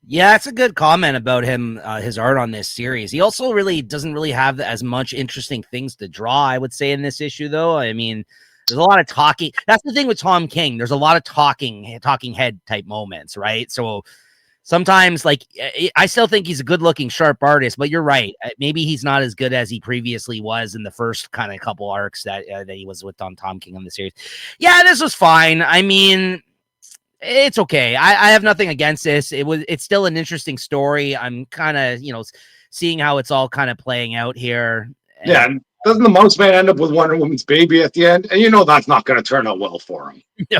[SPEAKER 1] Yeah, it's a good comment about him, his art on this series. He also really doesn't really have as much interesting things to draw, I would say, in this issue, though. I mean, there's a lot of talking. That's the thing with Tom King. There's a lot of talking head type moments, right? So sometimes, like, I still think he's a good looking, sharp artist, but you're right. Maybe he's not as good as he previously was in the first kind of couple arcs that he was with Tom King on the series. Yeah, this was fine. I mean, it's okay. I have nothing against this. It's still an interesting story. I'm kind of, seeing how it's all kind of playing out here.
[SPEAKER 2] Yeah. Doesn't the Mouse Man end up with Wonder Woman's baby at the end? And that's not going to turn out well for him.
[SPEAKER 1] No.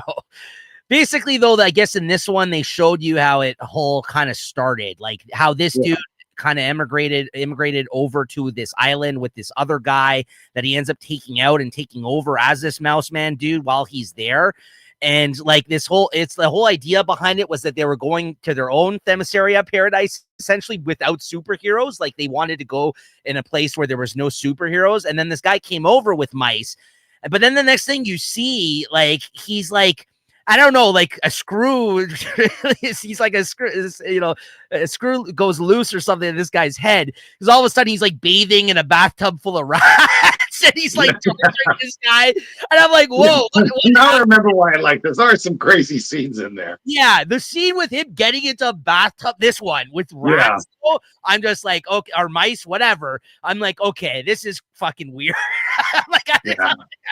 [SPEAKER 1] Basically, though, I guess in this one, they showed you how it whole kind of started. Like how this dude kind of immigrated over to this island with this other guy that he ends up taking out and taking over as this Mouse Man dude while he's there. And like the whole idea behind it was that they were going to their own Themyscira paradise, essentially without superheroes. Like they wanted to go in a place where there was no superheroes. And then this guy came over with mice. But then the next thing you see, like, he's like, I don't know, like a screw. He's like a screw, a screw goes loose or something in this guy's head. Because all of a sudden he's like bathing in a bathtub full of rats, and he's like torturing this guy. And I'm like, whoa.
[SPEAKER 2] Now I remember why I like this. There are some crazy scenes in there.
[SPEAKER 1] Yeah, the scene with him getting into a bathtub, this one with rats. Yeah. I'm just like, okay, or mice, whatever. I'm like, okay, this is fucking weird. I'm like, I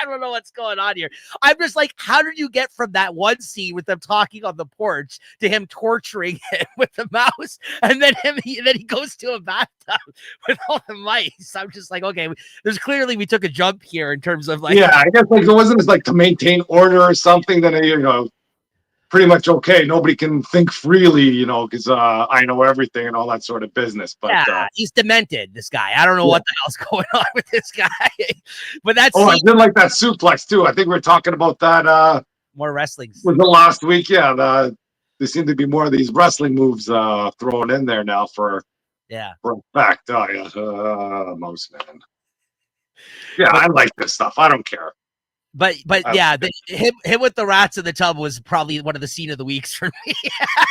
[SPEAKER 1] don't know what's going on here. I'm just like, how did you get from that one scene with them talking on the porch to him torturing him with the mouse, and then he goes to a bathtub with all the mice? I'm just like, okay, there's clearly we took a jump here in terms of like,
[SPEAKER 2] I guess like it wasn't like to maintain order or something. Then pretty much okay. Nobody can think freely, because I know everything and all that sort of business. But
[SPEAKER 1] he's demented, this guy. I don't know what the hell's going on with this guy. But that's
[SPEAKER 2] I did like that suplex too. I think we are talking about that.
[SPEAKER 1] More wrestling.
[SPEAKER 2] Was the last week? Yeah, there seem to be more of these wrestling moves thrown in there now for effect. Oh yeah, most man. Yeah, I like this stuff. I don't care.
[SPEAKER 1] But yeah, him with the rats in the tub was probably one of the scene of the weeks for me.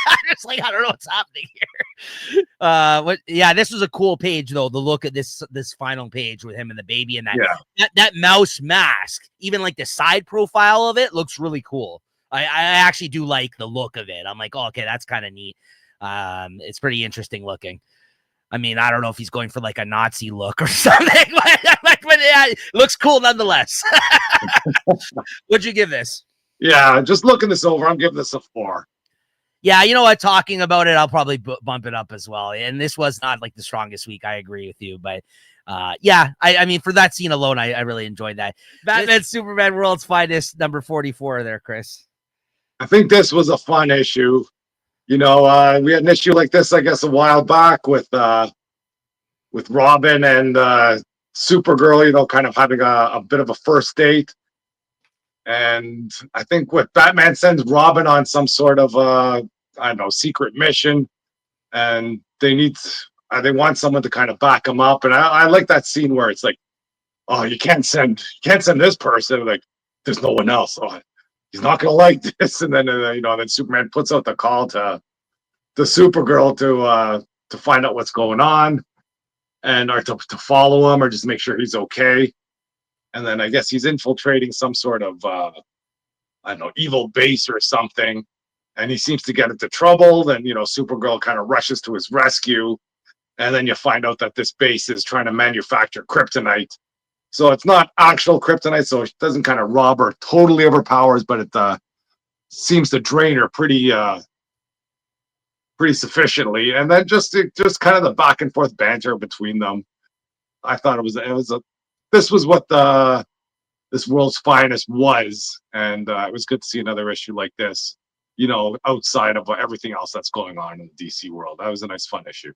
[SPEAKER 1] I'm just like, I don't know what's happening here. This was a cool page though. The look at this final page with him and the baby and that mouse mask, even like the side profile of it looks really cool. I actually do like the look of it. I'm like, oh, okay, that's kind of neat. It's pretty interesting looking. I mean, I don't know if he's going for like a Nazi look or something, but yeah, it looks cool nonetheless. What'd you give this?
[SPEAKER 2] Yeah, just looking this over, I'm giving this a 4.
[SPEAKER 1] Yeah, you know what? Talking about it, I'll probably bump it up as well. And this was not like the strongest week. I agree with you, but I mean, for that scene alone, I really enjoyed that. Batman Superman World's Finest, number 44 there, Chris.
[SPEAKER 2] I think this was a fun issue. We had an issue like this, I guess, a while back with Robin and Supergirl, kind of having a bit of a first date. And I think what Batman sends Robin on some sort of secret mission, and they want someone to kind of back them up. And I like that scene where it's like, oh, you can't send this person. Like, there's no one else. Oh, he's not gonna like this. And then then Superman puts out the call to the Supergirl to find out what's going on, and or to follow him or just make sure he's okay. And then I guess he's infiltrating some sort of evil base or something, and he seems to get into trouble. Then Supergirl kind of rushes to his rescue, and then you find out that this base is trying to manufacture kryptonite. So it's not actual kryptonite, so it doesn't kind of rob her totally of her powers, but it seems to drain her pretty sufficiently. And then just kind of the back and forth banter between them. I thought this was what this World's Finest was, and it was good to see another issue like this, outside of everything else that's going on in the DC world. That was a nice, fun issue.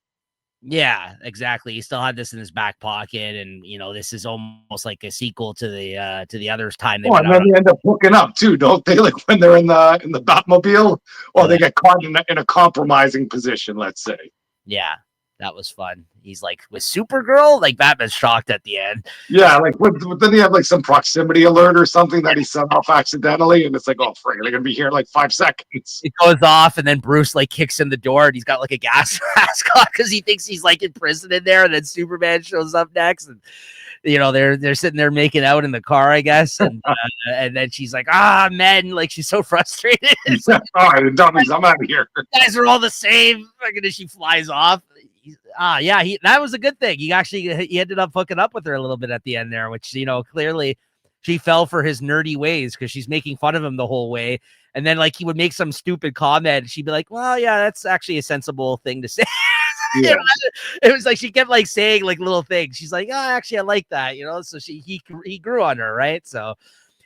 [SPEAKER 1] Yeah, exactly. He still had this in his back pocket, and this is almost like a sequel to the others time.
[SPEAKER 2] And then they end up hooking up too, don't they? Like when they're in the Batmobile, or they get caught in a compromising position, let's say.
[SPEAKER 1] Yeah, that was fun. He's like with Supergirl, like Batman's shocked at the end.
[SPEAKER 2] Yeah, like then he have like some proximity alert or something that he set off accidentally, and it's like, oh, frick, they're gonna be here in like 5 seconds.
[SPEAKER 1] It goes off, and then Bruce like kicks in the door, and he's got like a gas mask on because he thinks he's like in prison in there. And then Superman shows up next, and they're sitting there making out in the car, I guess, and and then she's like, men, like she's so frustrated. It's like,
[SPEAKER 2] all right, dummies, I'm out of here.
[SPEAKER 1] Guys are all the same. And then she flies off. That was a good thing. He ended up hooking up with her a little bit at the end there, which clearly she fell for his nerdy ways because she's making fun of him the whole way. And then like he would make some stupid comment, and she'd be like, "Well, yeah, that's actually a sensible thing to say." Yeah. It was like she kept like saying like little things. She's like, "Oh, actually, I like that," So he grew on her, right? So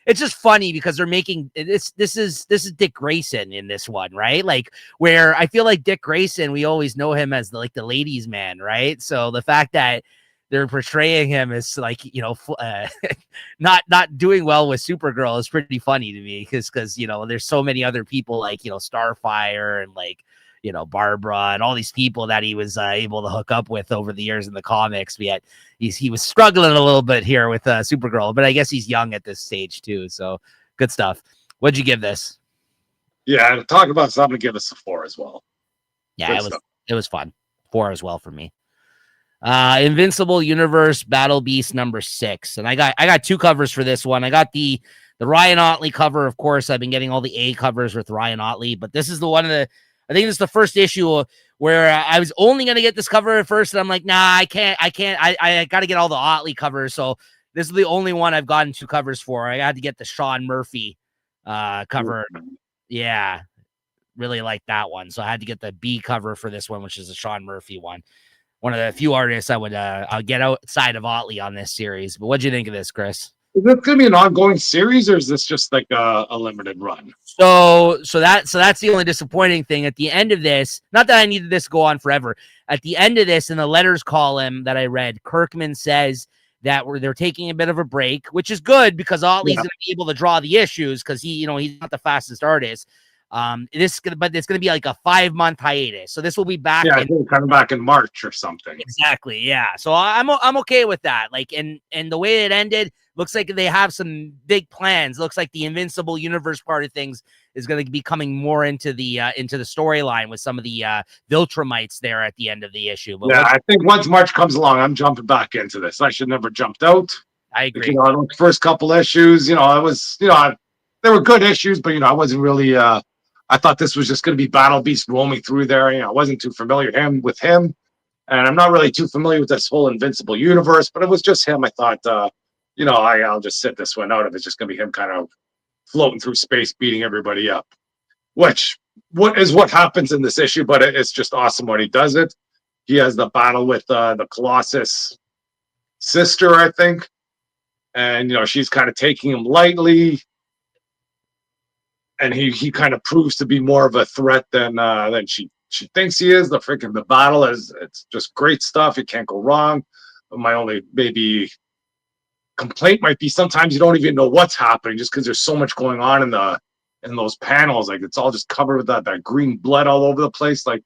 [SPEAKER 1] it's just funny because they're making this is Dick Grayson in this one, right? Like where I feel like Dick Grayson, we always know him as the ladies' man, right? So the fact that they're portraying him as like, not doing well with Supergirl is pretty funny to me because there's so many other people like Starfire and like Barbara and all these people that he was able to hook up with over the years in the comics. But yet he was struggling a little bit here with Supergirl, but I guess he's young at this stage too. So good stuff. What'd you give this?
[SPEAKER 2] Yeah, to talk about something, give us a 4 as well.
[SPEAKER 1] Yeah, it was fun. 4 as well for me. Invincible Universe Battle Beast number 6, and I got 2 covers for this one. I got the Ryan Otley cover. Of course, I've been getting all the A covers with Ryan Otley, but this is the one of the. I think this is the first issue where I was only gonna get this cover at first, and I'm like, nah, I can't. I got to get all the Otley covers. So this is the only one I've gotten 2 covers for. I had to get the Sean Murphy cover. Yeah, really like that one. So I had to get the B cover for this one, which is the Sean Murphy one. One of the few artists I would get outside of Otley on this series. But what'd you think of this, Chris?
[SPEAKER 2] Is this going to be an ongoing series, or is this just like a limited run?
[SPEAKER 1] So that's the only disappointing thing at the end of this. Not that I needed this to go on forever. At the end of this, in the letters column that I read, Kirkman says that they're taking a bit of a break, which is good because Otley's going to be able to draw the issues because he's not the fastest artist. It's gonna be like a 5-month hiatus. So this will be back.
[SPEAKER 2] Yeah, coming back in March or something.
[SPEAKER 1] Exactly. Yeah. So I'm okay with that. Like, and the way it ended looks like they have some big plans. Looks like the Invincible Universe part of things is going to be coming more into the storyline with some of the Viltrumites there at the end of the issue. But
[SPEAKER 2] I think once March comes along, I'm jumping back into this. I should never jumped out.
[SPEAKER 1] I agree.
[SPEAKER 2] The first couple issues, they were good issues, but I wasn't really. I thought this was just going to be Battle Beast roaming through there. I wasn't too familiar with him, and I'm not really too familiar with this whole Invincible Universe. But it was just him. I thought, I'll just sit this one out. If it's just going to be him kind of floating through space, beating everybody up, what happens in this issue. But it's just awesome when he does it. He has the battle with the Colossus sister, I think, and she's kind of taking him lightly. And he kind of proves to be more of a threat than she thinks he is. The battle it's just great stuff. It can't go wrong. My only maybe complaint might be sometimes you don't even know what's happening just because there's so much going on in those panels. Like it's all just covered with that green blood all over the place. Like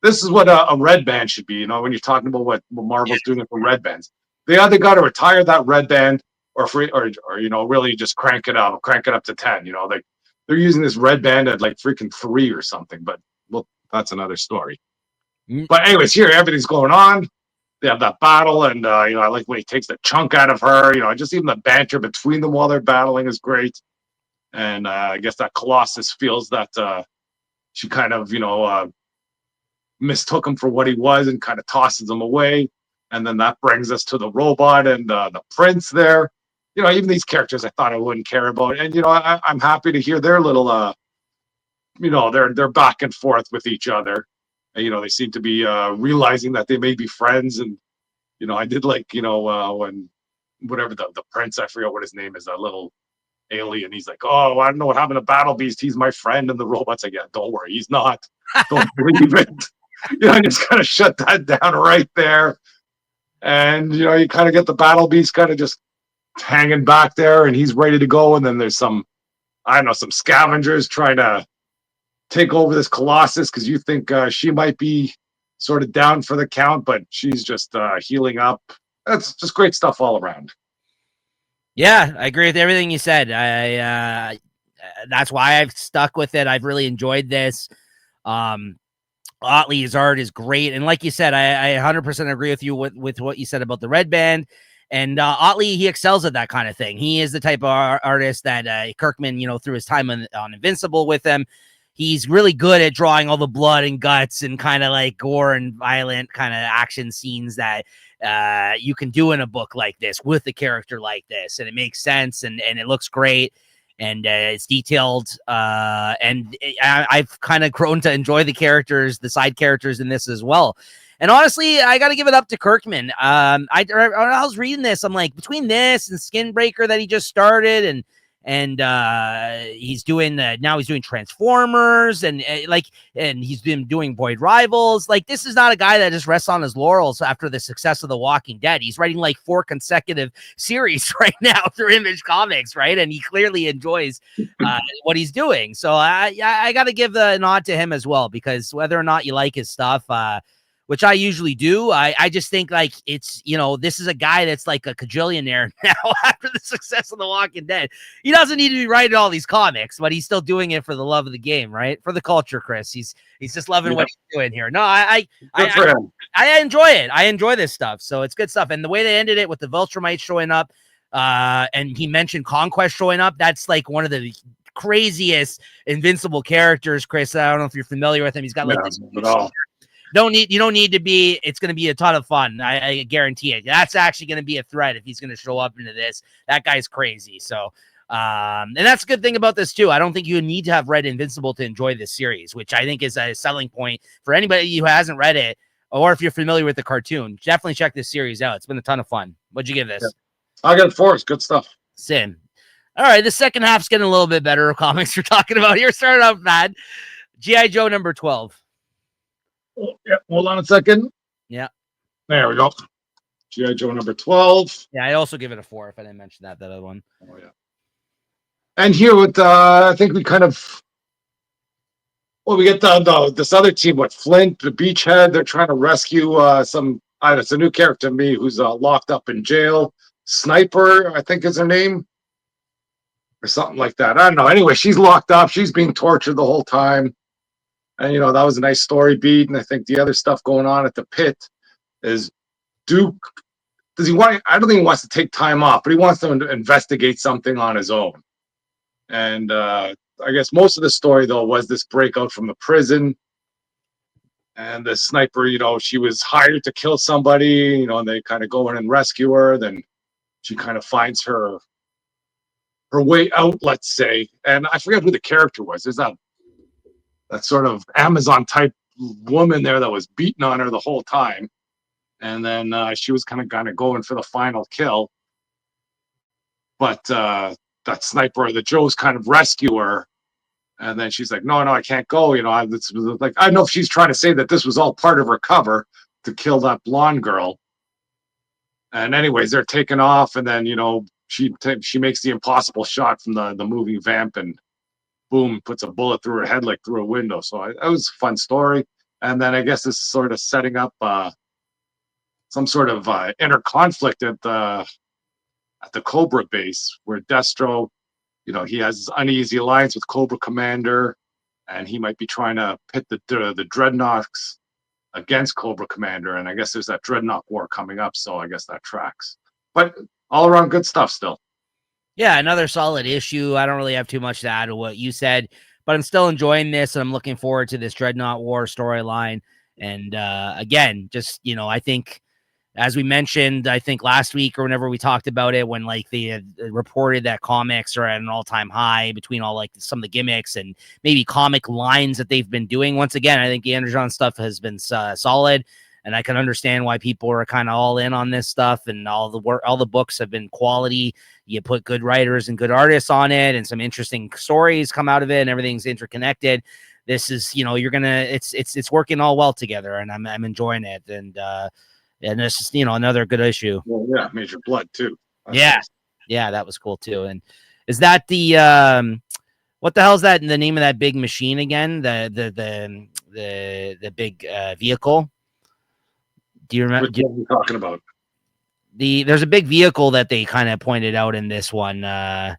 [SPEAKER 2] this is what a red band should be. When you're talking about what Marvel's doing for red bands, they either got to retire that red band or really just crank it up to 10. They're using this red band at like freaking 3 or something, but well, that's another story. But anyways, here everything's going on. They have that battle, and I like when he takes the chunk out of her. Just even the banter between them while they're battling is great. And I guess that Colossus feels that she kind of mistook him for what he was and kind of tosses him away. And then that brings us to the robot and the prince there. Even these characters I thought I wouldn't care about. And, I'm happy to hear their little, they're back and forth with each other. And, they seem to be realizing that they may be friends. And, I did like, when whatever the prince, I forget what his name is, that little alien. He's like, oh, I don't know what happened to Battle Beast. He's my friend. And the robot's like, yeah, don't worry. He's not. Don't believe it. I just kind of shut that down right there. And, you kind of get the Battle Beast kind of just hanging back there and he's ready to go, and then there's some scavengers trying to take over this Colossus because you think she might be sort of down for the count, but she's just healing up. That's just great stuff all around.
[SPEAKER 1] Yeah, I agree with everything you said. That's why I've stuck with it. I've really enjoyed this. Otley's art is great, and like you said, I 100% agree with you with what you said about the red band. And Otley, he excels at that kind of thing. He is the type of artist that Kirkman, through his time on Invincible with him, he's really good at drawing all the blood and guts and kind of like gore and violent kind of action scenes that you can do in a book like this with a character like this. And it makes sense and it looks great. And it's detailed. And I've kind of grown to enjoy the side characters in this as well. And honestly, I got to give it up to Kirkman. I was reading this. I'm like, between this and Skinbreaker that he just started and and he's doing now he's doing Transformers, and and he's been doing Void Rivals. Like, this is not a guy that just rests on his laurels after the success of The Walking Dead. He's writing like 4 consecutive series right now through Image Comics, right? And he clearly enjoys what he's doing. So I got to give the nod to him as well, because whether or not you like his stuff, which I usually do, I just think like it's, this is a guy that's like a cajillionaire now after the success of The Walking Dead. He doesn't need to be writing all these comics, but he's still doing it for the love of the game, right? For the culture, Chris. He's just loving what he's doing here. No, I enjoy it. I enjoy this stuff. So it's good stuff. And the way they ended it with the Viltrumites showing up, and he mentioned Conquest showing up, that's like one of the craziest Invincible characters, Chris. I don't know if you're familiar with him. He's got like this. You don't need to be. It's going to be a ton of fun. I guarantee it. That's actually going to be a threat if he's going to show up into this. That guy's crazy. So, and that's a good thing about this too. I don't think you need to have read Invincible to enjoy this series, which I think is a selling point for anybody who hasn't read it, or if you're familiar with the cartoon. Definitely check this series out. It's been a ton of fun. What'd you give this?
[SPEAKER 2] I got 4. It's good stuff.
[SPEAKER 1] Sim. All right, the second half's getting a little bit better. Comics we're talking about here started out bad. G.I. Joe number 12.
[SPEAKER 2] Oh, yeah, hold on a second.
[SPEAKER 1] Yeah.
[SPEAKER 2] There we go. G.I. Joe number 12.
[SPEAKER 1] Yeah, I also give it a 4 if I didn't mention that other one.
[SPEAKER 2] Oh, yeah. And here with, I think we kind of, we get this other team with Flint, the Beachhead. They're trying to rescue it's a new character to me who's locked up in jail. Sniper, I think is her name. Or something like that. I don't know. Anyway, she's locked up. She's being tortured the whole time. And, that was a nice story beat. And I think the other stuff going on at the pit is Duke. I don't think he wants to take time off, but he wants to investigate something on his own. And I guess most of the story, though, was this breakout from the prison. And the sniper, she was hired to kill somebody, and they kind of go in and rescue her. Then she kind of finds her way out, let's say. And I forget who the character was. There's that sort of Amazon type woman there that was beating on her the whole time. And then she was kind of going for the final kill. But that sniper, the Joe's kind of rescue her. And then she's like, no, I can't go. I don't know if she's trying to say that this was all part of her cover to kill that blonde girl. And anyways, they're taking off. And then, she makes the impossible shot from the movie Vamp, and boom, puts a bullet through her head like through a window. So it was a fun story. And then I guess this is sort of setting up some sort of inner conflict at the Cobra base, where Destro, he has this uneasy alliance with Cobra Commander, and he might be trying to pit the Dreadnoughts against Cobra Commander. And I guess there's that Dreadnought war coming up, so I guess that tracks. But all around good stuff still.
[SPEAKER 1] Yeah, another solid issue. I don't really have too much to add to what you said, but I'm still enjoying this, and I'm looking forward to this Dreadnought War storyline. And again, just, I think, as we mentioned, I think last week or whenever we talked about it, when like they had reported that comics are at an all-time high between all like some of the gimmicks and maybe comic lines that they've been doing. Once again, I think the Energon stuff has been solid. And I can understand why people are kind of all in on this stuff, and all the books have been quality. You put good writers and good artists on it, and some interesting stories come out of it, and everything's interconnected. This is, it's working all well together, and I'm enjoying it. And this is, another good issue.
[SPEAKER 2] Well, yeah, Major Blood too.
[SPEAKER 1] That's nice. Yeah, that was cool too. And is that the what the hell is that? The name of that big machine again? The big vehicle. Do you remember?
[SPEAKER 2] What are you talking about?
[SPEAKER 1] There's a big vehicle that they kind of pointed out in this one. I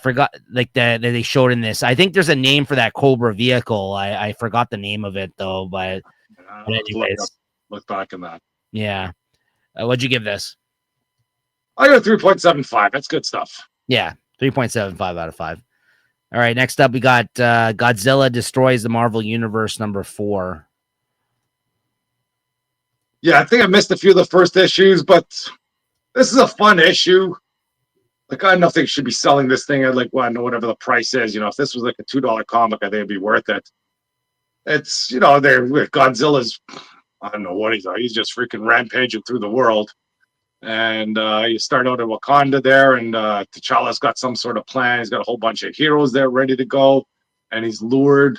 [SPEAKER 1] forgot, like that they showed in this. I think there's a name for that Cobra vehicle. I forgot the name of it though. But anyways,
[SPEAKER 2] look back in that.
[SPEAKER 1] Yeah. What'd you give this?
[SPEAKER 2] I got 3.75. That's good stuff.
[SPEAKER 1] Yeah, 3.75 out of 5. All right, next up we got Godzilla Destroys the Marvel Universe number 4.
[SPEAKER 2] Yeah, I think I missed a few of the first issues, but this is a fun issue. Like, I don't know if they should be selling this thing at like whatever the price is. If this was like a $2 comic, I think it'd be worth it. It's Godzilla's, I don't know what he's just freaking rampaging through the world. And you start out in Wakanda there, and T'Challa's got some sort of plan. He's got a whole bunch of heroes there ready to go, and he's lured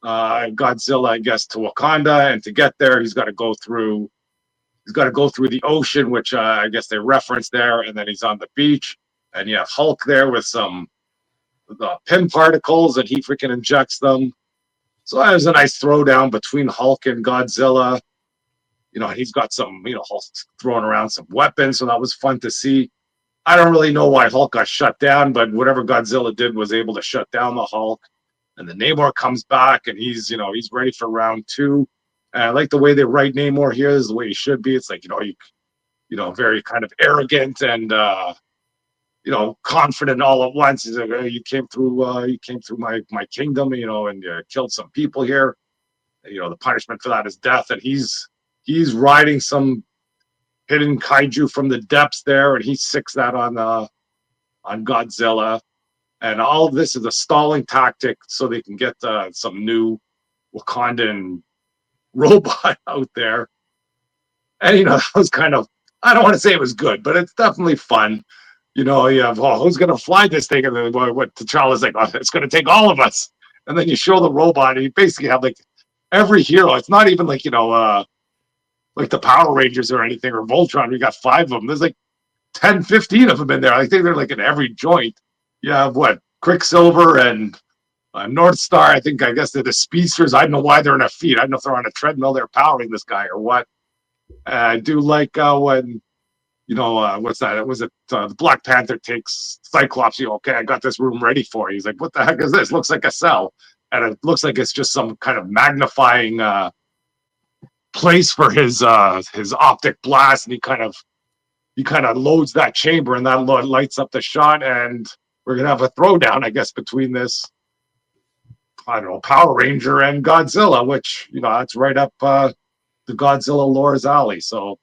[SPEAKER 2] Godzilla, I guess, to Wakanda. And to get there, he's got to go through the ocean, which I guess they reference there, and then he's on the beach, and you have Hulk there with some pin particles, and he freaking injects them. So that was a nice throwdown between Hulk and Godzilla. He's got some, Hulk's throwing around some weapons, so that was fun to see. I don't really know why Hulk got shut down, but whatever Godzilla did was able to shut down the Hulk. And then Namor comes back, and he's ready for round two. And I like the way they write Namor here. This is the way he should be. It's like, very kind of arrogant and confident all at once. He's like, hey, you came through my kingdom, and you killed some people here. The punishment for that is death. And he's riding some hidden kaiju from the depths there, and he sicks that on Godzilla. And all of this is a stalling tactic so they can get some new Wakandan robot out there. And that was kind of, I don't want to say it was good, but it's definitely fun. You have, who's going to fly this thing? And then what T'Challa's like, it's going to take all of us. And then you show the robot, and you basically have like every hero. It's not even like, like the Power Rangers or anything, or Voltron. We got 5 of them. There's like 10, 15 of them in there. I think they're like in every joint. You have Quicksilver and North Star. I guess they're the speedsters. I don't know why they're in a feet. I don't know if they're on a treadmill. They're powering this guy or what. I do like when, what's that? Was it the Black Panther takes Cyclops? Okay, I got this room ready for you. He's like, what the heck is this? Looks like a cell. And it looks like it's just some kind of magnifying place for his optic blast. And he kind of loads that chamber, and that lights up the shot. And we're going to have a throwdown, I guess, between this, I don't know, Power Ranger and Godzilla, which, that's right up the Godzilla lore's alley. So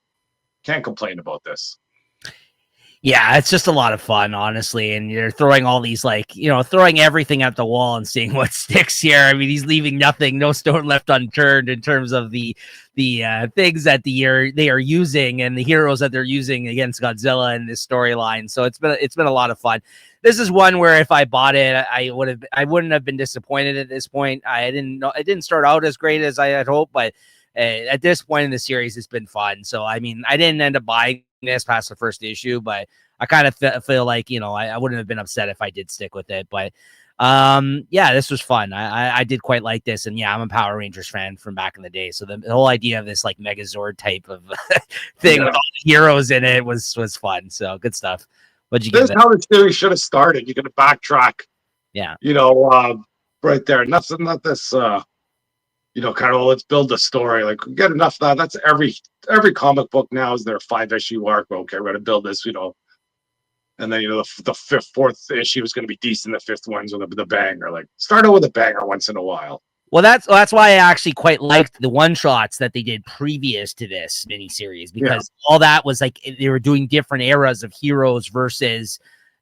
[SPEAKER 2] can't complain about this.
[SPEAKER 1] Yeah, it's just a lot of fun, honestly. And you're throwing all these, throwing everything at the wall and seeing what sticks here. I mean, he's leaving nothing, no stone left unturned in terms of the things that they are using and the heroes that they're using against Godzilla in this storyline. So it's been a lot of fun. This is one where if I bought it, I wouldn't have been disappointed at this point. It didn't start out as great as I had hoped, but at this point in the series, it's been fun. So, I mean, I didn't end up buying this past the first issue, but I kind of feel like, I wouldn't have been upset if I did stick with it. But yeah, this was fun. I did quite like this. And yeah, I'm a Power Rangers fan from back in the day. So the whole idea of this like Megazord type of thing with all the heroes in it was fun. So good stuff. What'd you give it?
[SPEAKER 2] This is how the series should have started. You're going to backtrack.
[SPEAKER 1] Yeah.
[SPEAKER 2] Right there. Not this, kind of, let's build the story. Like, get enough of that. That's every comic book now is their 5-issue arc. Okay, we're going to build this, and then, the fifth, fourth issue is going to be decent. The fifth one's with the banger. Like, start out with a banger once in a while.
[SPEAKER 1] Well, that's why I actually quite liked the one-shots that they did previous to this miniseries, because all that was like they were doing different eras of heroes versus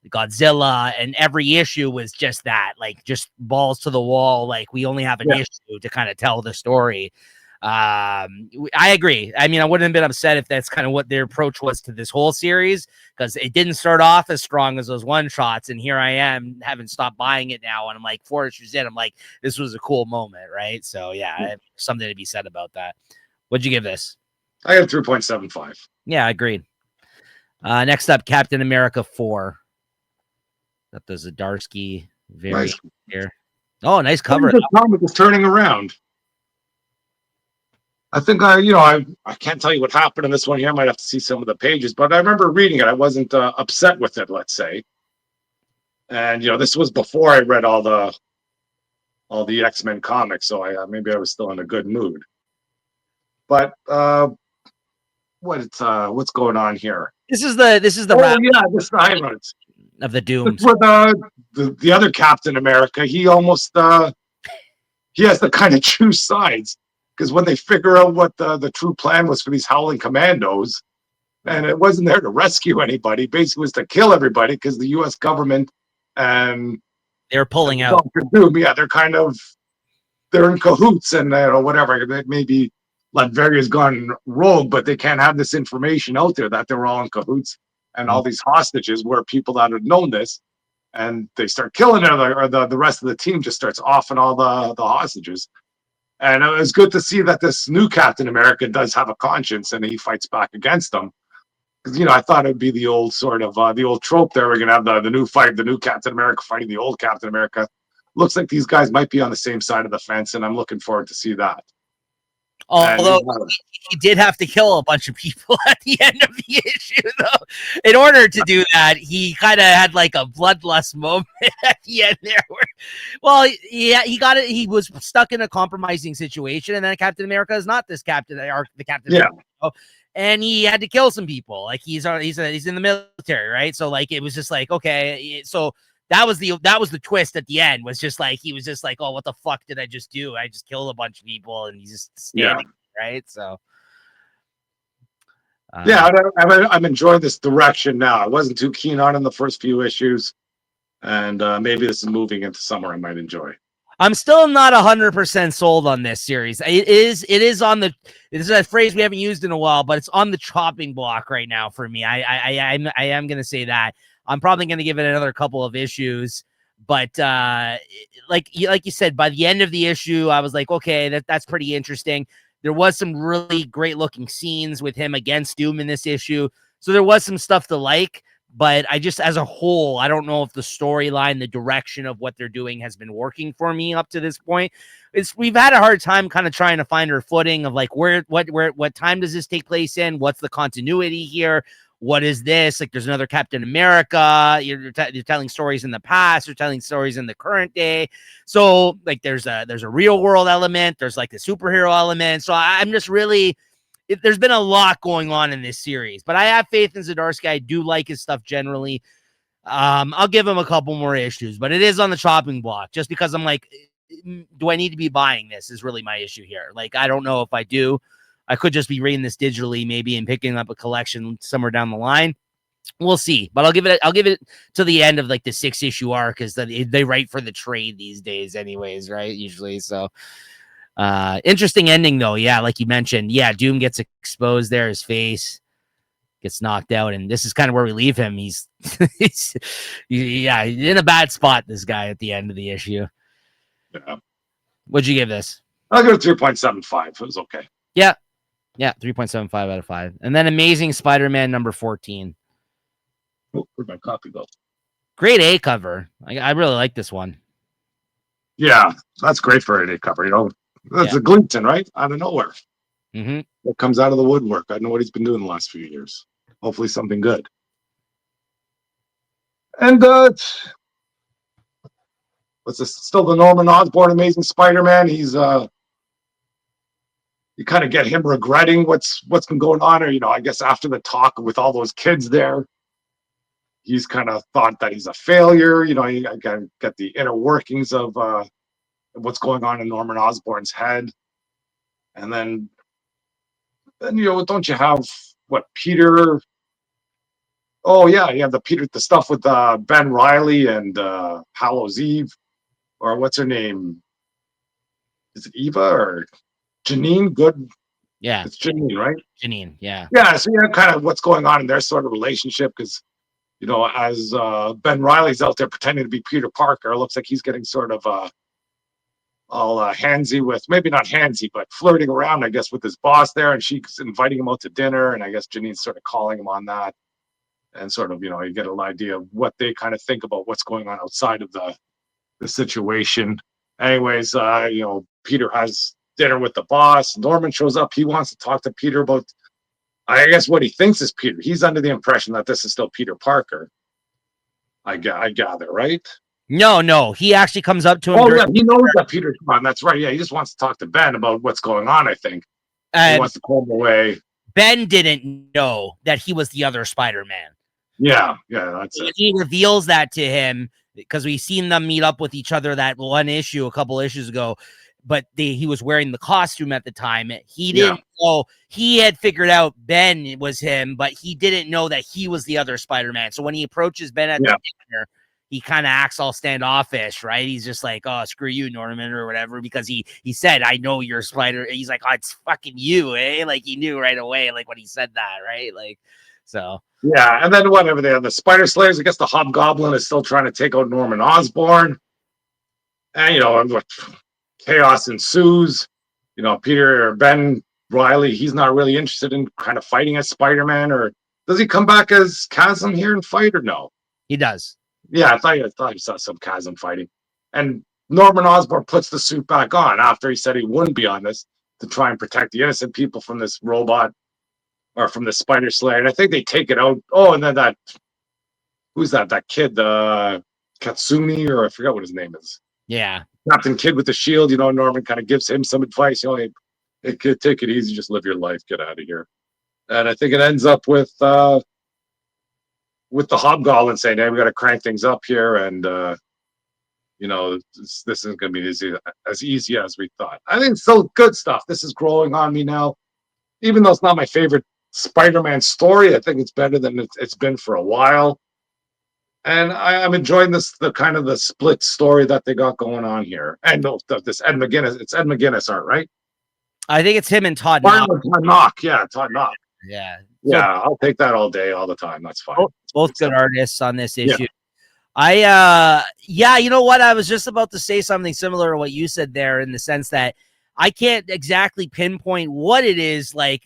[SPEAKER 1] Godzilla, and every issue was just that, like, just balls to the wall. Like, we only have an issue to kind of tell the story. I agree. I mean, I wouldn't have been upset if that's kind of what their approach was to this whole series, because it didn't start off as strong as those one shots. And here I am, haven't stopped buying it now. And I'm like 4 issues in, I'm like, this was a cool moment. Right. So yeah, something to be said about that. What'd you give this?
[SPEAKER 2] I got 3.75.
[SPEAKER 1] Yeah, I agreed. Next up, Captain America 4. That there's a Zdarsky variant nice. Here. Oh, nice cover.
[SPEAKER 2] The comic is turning around. I think I can't tell you what happened in this one here. I might have to see some of the pages, but I remember reading it. I wasn't upset with it, let's say. And this was before I read all the X-Men comics, so maybe I was still in a good mood. But what's going on here?
[SPEAKER 1] This is the
[SPEAKER 2] wrap. Yeah, this
[SPEAKER 1] of the Doom.
[SPEAKER 2] With the other Captain America, he almost he has to kind of choose sides. Because when they figure out what the true plan was for these Howling Commandos, and it wasn't there to rescue anybody, basically was to kill everybody, because the U.S. government and
[SPEAKER 1] they're pulling out.
[SPEAKER 2] Dr. Doom, they're in cahoots, and whatever. Maybe Latveria's gone rogue, but they can't have this information out there that they're all in cahoots and all these hostages where people that have known this and they start killing each other, or the rest of the team just starts offing all the hostages. And it was good to see that this new Captain America does have a conscience and he fights back against them. Because, I thought it'd be the old sort of the old trope there. We're going to have the new fight, the new Captain America fighting the old Captain America. Looks like these guys might be on the same side of the fence, and I'm looking forward to see that.
[SPEAKER 1] Although he did have to kill a bunch of people at the end of the issue, though. In order to do that, he kind of had like a bloodlust moment at the end there. He got it. He was stuck in a compromising situation, and then Captain America is not this Captain, or the Captain.
[SPEAKER 2] Yeah.
[SPEAKER 1] America, and he had to kill some people. Like he's in the military, right? So like it was just like, okay, so. That was the twist at the end, was just like, he was just like, oh, what the fuck did I just do? I just killed a bunch of people, and he's just standing, right? So,
[SPEAKER 2] I'm enjoying this direction now. I wasn't too keen on in the first few issues, and maybe this is moving into somewhere I might enjoy.
[SPEAKER 1] I'm still not 100% sold on this series. It is on the, this is a phrase we haven't used in a while, but it's on the chopping block right now for me. I am going to say that. I'm probably going to give it another couple of issues, but like you said, by the end of the issue, I was like, okay, that's pretty interesting. There was some really great looking scenes with him against Doom in this issue. So there was some stuff to like, but I just, as a whole, I don't know if the storyline, the direction of what they're doing has been working for me up to this point. We've had a hard time kind of trying to find our footing of like, what time does this take place in? What's the continuity here? What is this? Like, there's another Captain America. You're telling stories in the past. You're telling stories in the current day. So, like, there's a real world element. There's like the superhero element. So I'm just really, there's been a lot going on in this series. But I have faith in Zdarsky. I do like his stuff generally. I'll give him a couple more issues, but it is on the chopping block just because I'm like, do I need to be buying this? Is really my issue here. Like, I don't know if I do. I could just be reading this digitally, maybe, and picking up a collection somewhere down the line. We'll see, but I'll give it to the end of like the 6-issue arc, because they write for the trade these days, anyways, right? Usually, so interesting ending though. Yeah, like you mentioned, yeah, Doom gets exposed there, his face gets knocked out, and this is kind of where we leave him. He's in a bad spot. This guy at the end of the issue.
[SPEAKER 2] Yeah.
[SPEAKER 1] What'd you give this?
[SPEAKER 2] I'll give it 3.75. It was okay.
[SPEAKER 1] Yeah, 3.75 out of 5. And then Amazing Spider-Man number 14.
[SPEAKER 2] Oh, where'd my copy go?
[SPEAKER 1] Great A cover. I really like this one.
[SPEAKER 2] Yeah, that's great for an A cover. That's a Glinton, right? Out of nowhere.
[SPEAKER 1] Mm-hmm.
[SPEAKER 2] It comes out of the woodwork. I know what he's been doing the last few years. Hopefully something good. And what's this? Still the Norman Osborn Amazing Spider-Man. You kind of get him regretting what's been going on, or I guess after the talk with all those kids there, he's kind of thought that he's a failure. I get the inner workings of what's going on in Norman Osborn's head, and then don't you have what Peter? Oh yeah, you have the stuff with Ben Reilly and Hallows Eve, or what's her name? Is it Eva or Janine? Good.
[SPEAKER 1] Yeah,
[SPEAKER 2] it's Janine, right?
[SPEAKER 1] Janine, yeah.
[SPEAKER 2] Yeah, so kind of what's going on in their sort of relationship, because as Ben Reilly's out there pretending to be Peter Parker, it looks like he's getting sort of all handsy with, maybe not handsy, but flirting around, I guess, with his boss there, and she's inviting him out to dinner, and I guess Janine's sort of calling him on that, and sort of you get an idea of what they kind of think about what's going on outside of the situation. Anyways, Peter has dinner with the boss. Norman shows up. He wants to talk to Peter about, I guess, what he thinks is Peter. He's under the impression that this is still Peter Parker. I gather, right?
[SPEAKER 1] No. He actually comes up to him.
[SPEAKER 2] Oh, yeah. He knows that Peter's gone. That's right. Yeah. He just wants to talk to Ben about what's going on, I think. He wants to pull him away.
[SPEAKER 1] Ben didn't know that he was the other Spider-Man.
[SPEAKER 2] Yeah. That's it.
[SPEAKER 1] He reveals that to him because we've seen them meet up with each other that one issue a couple issues ago. But he was wearing the costume at the time. He didn't know. He had figured out Ben was him, but he didn't know that he was the other Spider-Man. So when he approaches Ben at the dinner, he kind of acts all standoffish, right? He's just like, oh, screw you, Norman, or whatever, because he said, I know you're Spider. He's like, oh, it's fucking you, eh? Like he knew right away, like when he said that, right? Like, so.
[SPEAKER 2] Yeah, and then whatever they have the Spider Slayers, I guess the Hobgoblin is still trying to take out Norman Osborn. And, chaos ensues. Peter or Ben Riley, he's not really interested in kind of fighting as Spider-Man, or does he come back as Chasm here and fight, or no?
[SPEAKER 1] He does.
[SPEAKER 2] Yeah, I thought I saw some Chasm fighting. And Norman Osborn puts the suit back on after he said he wouldn't be on this to try and protect the innocent people from this robot or from the Spider Slayer. And I think they take it out. Oh, and then who's that? That kid, Katsumi, or I forgot what his name is.
[SPEAKER 1] Yeah.
[SPEAKER 2] Captain Kid with the shield, Norman kind of gives him some advice. Hey, kid, take it easy, just live your life, get out of here. And I think it ends up with the Hobgoblin saying, hey, we got to crank things up here, and this isn't going to be as easy as we thought. I think it's still good stuff. This is growing on me now. Even though it's not my favorite Spider-Man story, I think it's better than it's been for a while. And I'm enjoying the kind of the split story that they got going on here. And this Ed McGuinness, it's Ed McGuinness art, right?
[SPEAKER 1] I think it's him and Todd Knock.
[SPEAKER 2] Yeah, Todd Knock.
[SPEAKER 1] Yeah.
[SPEAKER 2] Yeah, I'll take that all day, all the time. That's fine.
[SPEAKER 1] Both good artists on this issue. Yeah. You know what? I was just about to say something similar to what you said there, in the sense that I can't exactly pinpoint what it is like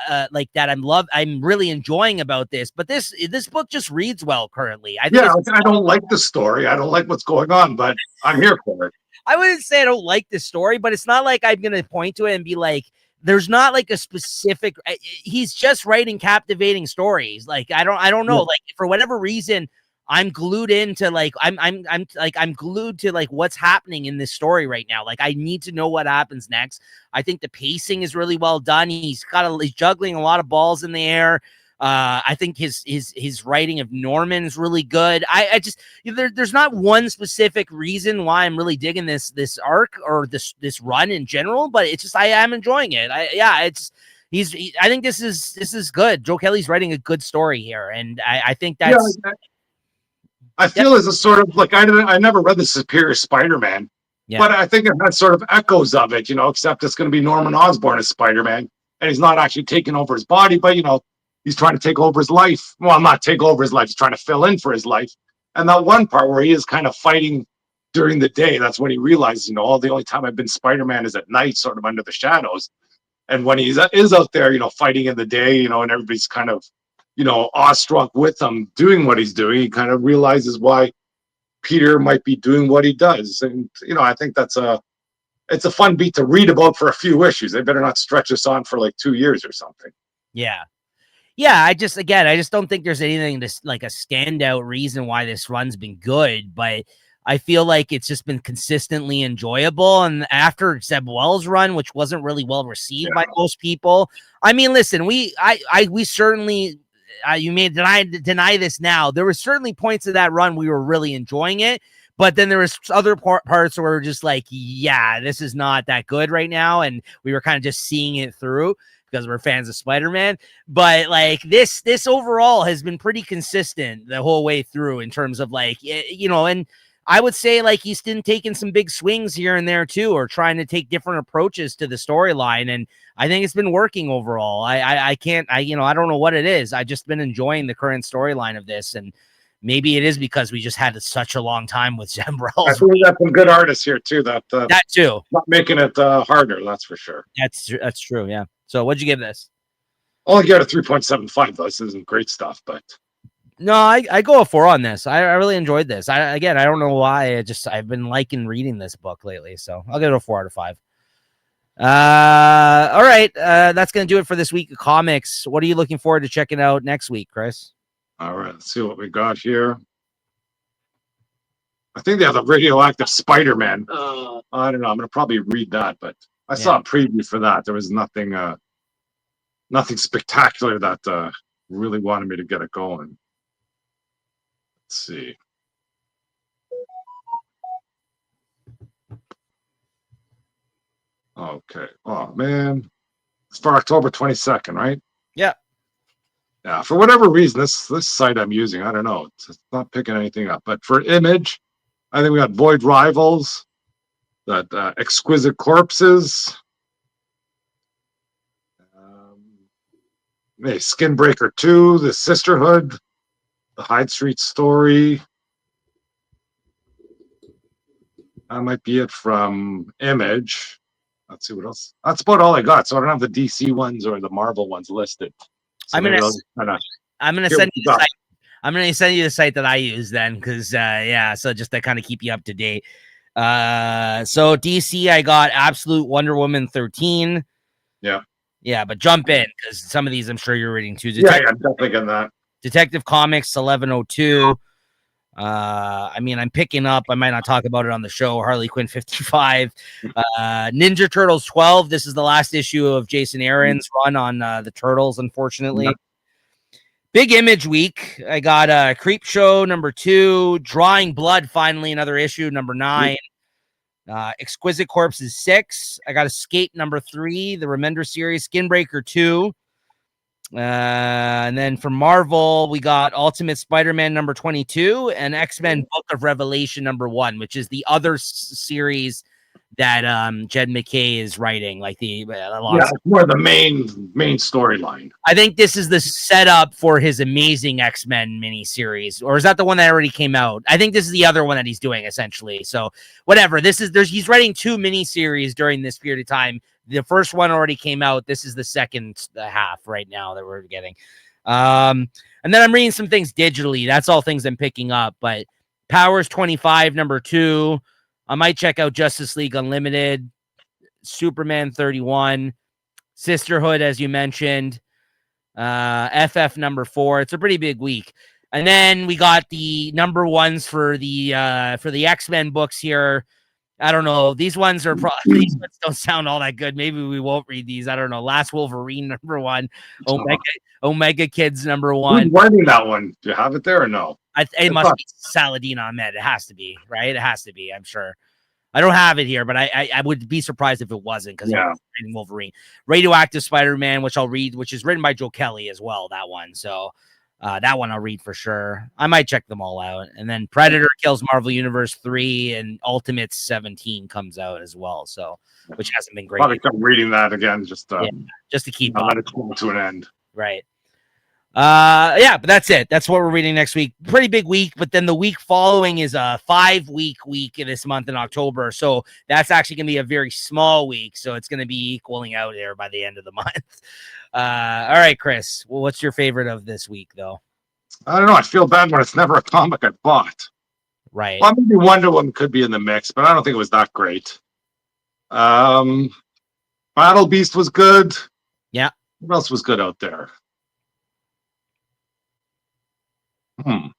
[SPEAKER 1] that I'm really enjoying about this, but this book just reads well currently. I
[SPEAKER 2] don't like the story. I don't like what's going on, but I'm here for it.
[SPEAKER 1] I wouldn't say I don't like the story, but it's not like I'm going to point to it and be like, there's not like a specific, he's just writing captivating stories. Like, I don't know. Like, for whatever reason, I'm glued into I'm glued to like what's happening in this story right now. Like, I need to know what happens next. I think the pacing is really well done. He's juggling a lot of balls in the air. I think his writing of Norman is really good. I just there's not one specific reason why I'm really digging this arc or this run in general, but it's just I am enjoying it. I think this is good. Joe Kelly's writing a good story here, and I think that's.
[SPEAKER 2] Yeah, I feel as a sort of like I never read the Superior Spider-Man, but I think it has sort of echoes of it, except it's going to be Norman Osborn as Spider-Man, and he's not actually taking over his body, but he's trying to take over his life. Well, not take over his life. He's trying to fill in for his life. And that one part where he is kind of fighting during the day, that's when he realizes, the only time I've been Spider-Man is at night, sort of under the shadows. And when he is out there, fighting in the day, and everybody's kind of, awestruck with him doing what he's doing, he kind of realizes why Peter might be doing what he does. And, I think it's a fun beat to read about for a few issues. They better not stretch this on for like 2 years or something.
[SPEAKER 1] Yeah. I just don't think there's anything to like a standout reason why this run's been good, but I feel like it's just been consistently enjoyable. And after Zeb Wells' run, which wasn't really well received by most people, I mean, listen, we certainly, you may deny this now. There were certainly points of that run we were really enjoying it, but then there was other parts where we're just like, yeah, this is not that good right now, and we were kind of just seeing it through because we're fans of Spider-Man. But like this overall has been pretty consistent the whole way through in terms of like, and I would say like he's been taking some big swings here and there too, or trying to take different approaches to the storyline. And I think it's been working overall. I don't know what it is. I just been enjoying the current storyline of this. And maybe it is because we just had such a long time with Zeb Wells.
[SPEAKER 2] I think we got some good artists here too. That
[SPEAKER 1] too.
[SPEAKER 2] Not making it harder. That's for sure.
[SPEAKER 1] That's true. Yeah. So what'd you give this?
[SPEAKER 2] I'll give it a 3.75 though. This isn't great stuff, but
[SPEAKER 1] no, I go a 4 on this. I really enjoyed this. I don't know why. I've been liking reading this book lately, so I'll give it a 4 out of 5. All right. That's gonna do it for this week of comics. What are you looking forward to checking out next week, Chris?
[SPEAKER 2] All right, let's see what we got here. I think they have a radioactive Spider-Man. I don't know. I'm gonna probably read that, but I saw a preview for that. There was nothing spectacular that really wanted me to get it going. Let's see. Okay. Oh man, it's for October 22nd, right?
[SPEAKER 1] Yeah.
[SPEAKER 2] Yeah, for whatever reason, this site I'm using, I don't know, it's not picking anything up. But for Image, I think we got Void Rivals, that Exquisite Corpses, Skinbreaker 2, The Sisterhood, The Hyde Street Story. That might be it from Image. Let's see what else. That's about all I got. So I don't have the DC ones or the Marvel ones listed. So
[SPEAKER 1] I'm gonna send you the site. I'm gonna send you the site that I use then, because so just to kind of keep you up to date. So DC, I got Absolute Wonder Woman 13. Yeah, but jump in, because some of these I'm sure you're reading too.
[SPEAKER 2] I'm definitely getting that.
[SPEAKER 1] Detective Comics 1102. I'm picking up. I might not talk about it on the show. Harley Quinn 55. Ninja Turtles 12. This is the last issue of Jason Aaron's run on the Turtles, unfortunately. Yeah. Big Image week. I got Creep Show number 2. Drawing Blood, finally another issue, number 9. Exquisite Corpses 6. I got Escape number 3, the Remender series. Skinbreaker 2. And then for Marvel, we got Ultimate Spider-Man number 22 and X-Men Book of Revelation number 1, which is the other series that Jed McKay is writing. Like
[SPEAKER 2] more the main storyline.
[SPEAKER 1] I think this is the setup for his Amazing X-Men miniseries, or is that the one that already came out? I think this is the other one that he's doing, essentially. So whatever. He's writing 2 miniseries during this period of time. The first one already came out. This is the second half right now that we're getting. And then I'm reading some things digitally. That's all things I'm picking up. But Powers 25, number 2. I might check out Justice League Unlimited, Superman 31, Sisterhood, as you mentioned, FF number 4. It's a pretty big week. And then we got the number ones for the X-Men books here. I don't know. These ones don't sound all that good. Maybe we won't read these. I don't know. Last Wolverine number 1, Omega Kids number 1.
[SPEAKER 2] Who's writing that one? Do you have it there or no?
[SPEAKER 1] It must be Saladin Ahmed. It has to be, right? It has to be. I'm sure. I don't have it here, but I would be surprised if it wasn't, because reading Wolverine. Radioactive Spider-Man, which I'll read, which is written by Joe Kelly as well. That one, so that one I'll read for sure. I might check them all out. And then Predator Kills Marvel Universe 3 and Ultimates 17 comes out as well. So, which hasn't been great.
[SPEAKER 2] Probably come reading that again, just to
[SPEAKER 1] keep
[SPEAKER 2] let it come to an end.
[SPEAKER 1] Right. But that's it. That's what we're reading next week. Pretty big week, but then the week following is a 5-week week in this month in October. So that's actually going to be a very small week. So it's going to be equaling out there by the end of the month. All right, Chris. Well, what's your favorite of this week, though?
[SPEAKER 2] I don't know. I feel bad when it's never a comic I bought.
[SPEAKER 1] Right.
[SPEAKER 2] Well, maybe Wonder Woman could be in the mix, but I don't think it was that great. Battle Beast was good.
[SPEAKER 1] Yeah.
[SPEAKER 2] What else was good out there? Yeah,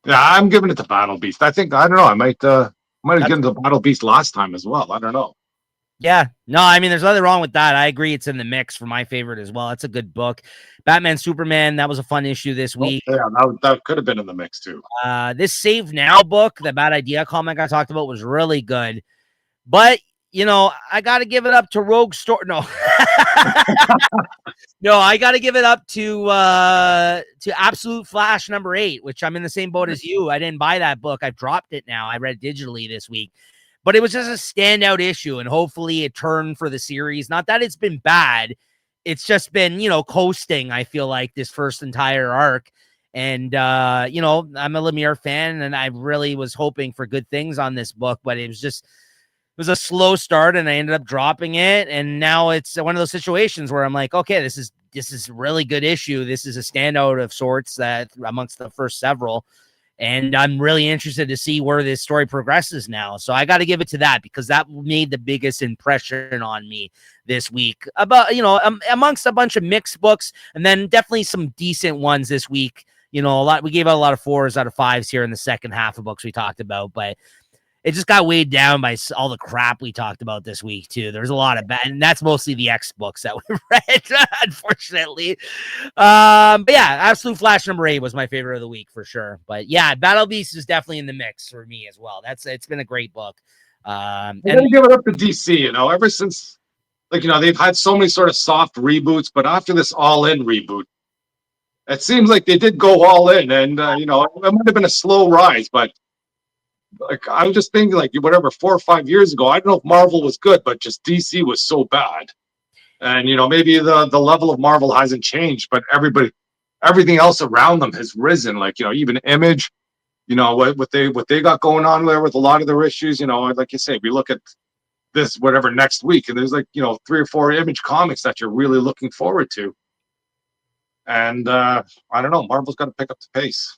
[SPEAKER 2] I'm giving it to Battle Beast. I don't know. I might have given the Battle Beast last time as well. I don't know.
[SPEAKER 1] Yeah, no, I mean, there's nothing wrong with that. I agree. It's in the mix for my favorite as well. It's a good book. Batman, Superman. That was a fun issue this week.
[SPEAKER 2] Yeah, that could have been in the mix too.
[SPEAKER 1] This Save Now book, the Bad Idea comic I talked about, was really good. But, I got to give it up to Rogue Store. No, no, I got to give it up to Absolute Flash number 8, which I'm in the same boat as you. I didn't buy that book. I've dropped it now. I read it digitally this week. But it was just a standout issue, and hopefully it turned for the series. Not that it's been bad. It's just been, coasting, I feel like, this first entire arc. And, I'm a Lemire fan, and I really was hoping for good things on this book, but it was a slow start, and I ended up dropping it. And now it's one of those situations where I'm like, okay, this is a really good issue. This is a standout of sorts that amongst the first several. And I'm really interested to see where this story progresses now. So I got to give it to that, because that made the biggest impression on me this week. About, amongst a bunch of mixed books, and then definitely some decent ones this week. We gave out a lot of 4s out of 5s here in the second half of books we talked about, but it just got weighed down by all the crap we talked about this week, too. There's a lot of bad, and that's mostly the X books that we read, unfortunately. But yeah, Absolute Flash number 8 was my favorite of the week for sure. But yeah, Battle Beast is definitely in the mix for me as well. It's been a great book.
[SPEAKER 2] And give it up to DC, ever since, they've had so many sort of soft reboots, but after this All In reboot, it seems like they did go all in, and you know, it might have been a slow rise, but like I'm just thinking, like whatever 4 or 5 years ago, I don't know if Marvel was good, but just DC was so bad, and you know, maybe the level of Marvel hasn't changed, but everything else around them has risen. Like you know, even Image, you know what they got going on there with a lot of their issues. You know, like you say, we look at this whatever next week, and there's like you know 3 or 4 Image comics that you're really looking forward to. And I don't know. Marvel's got to pick up the pace.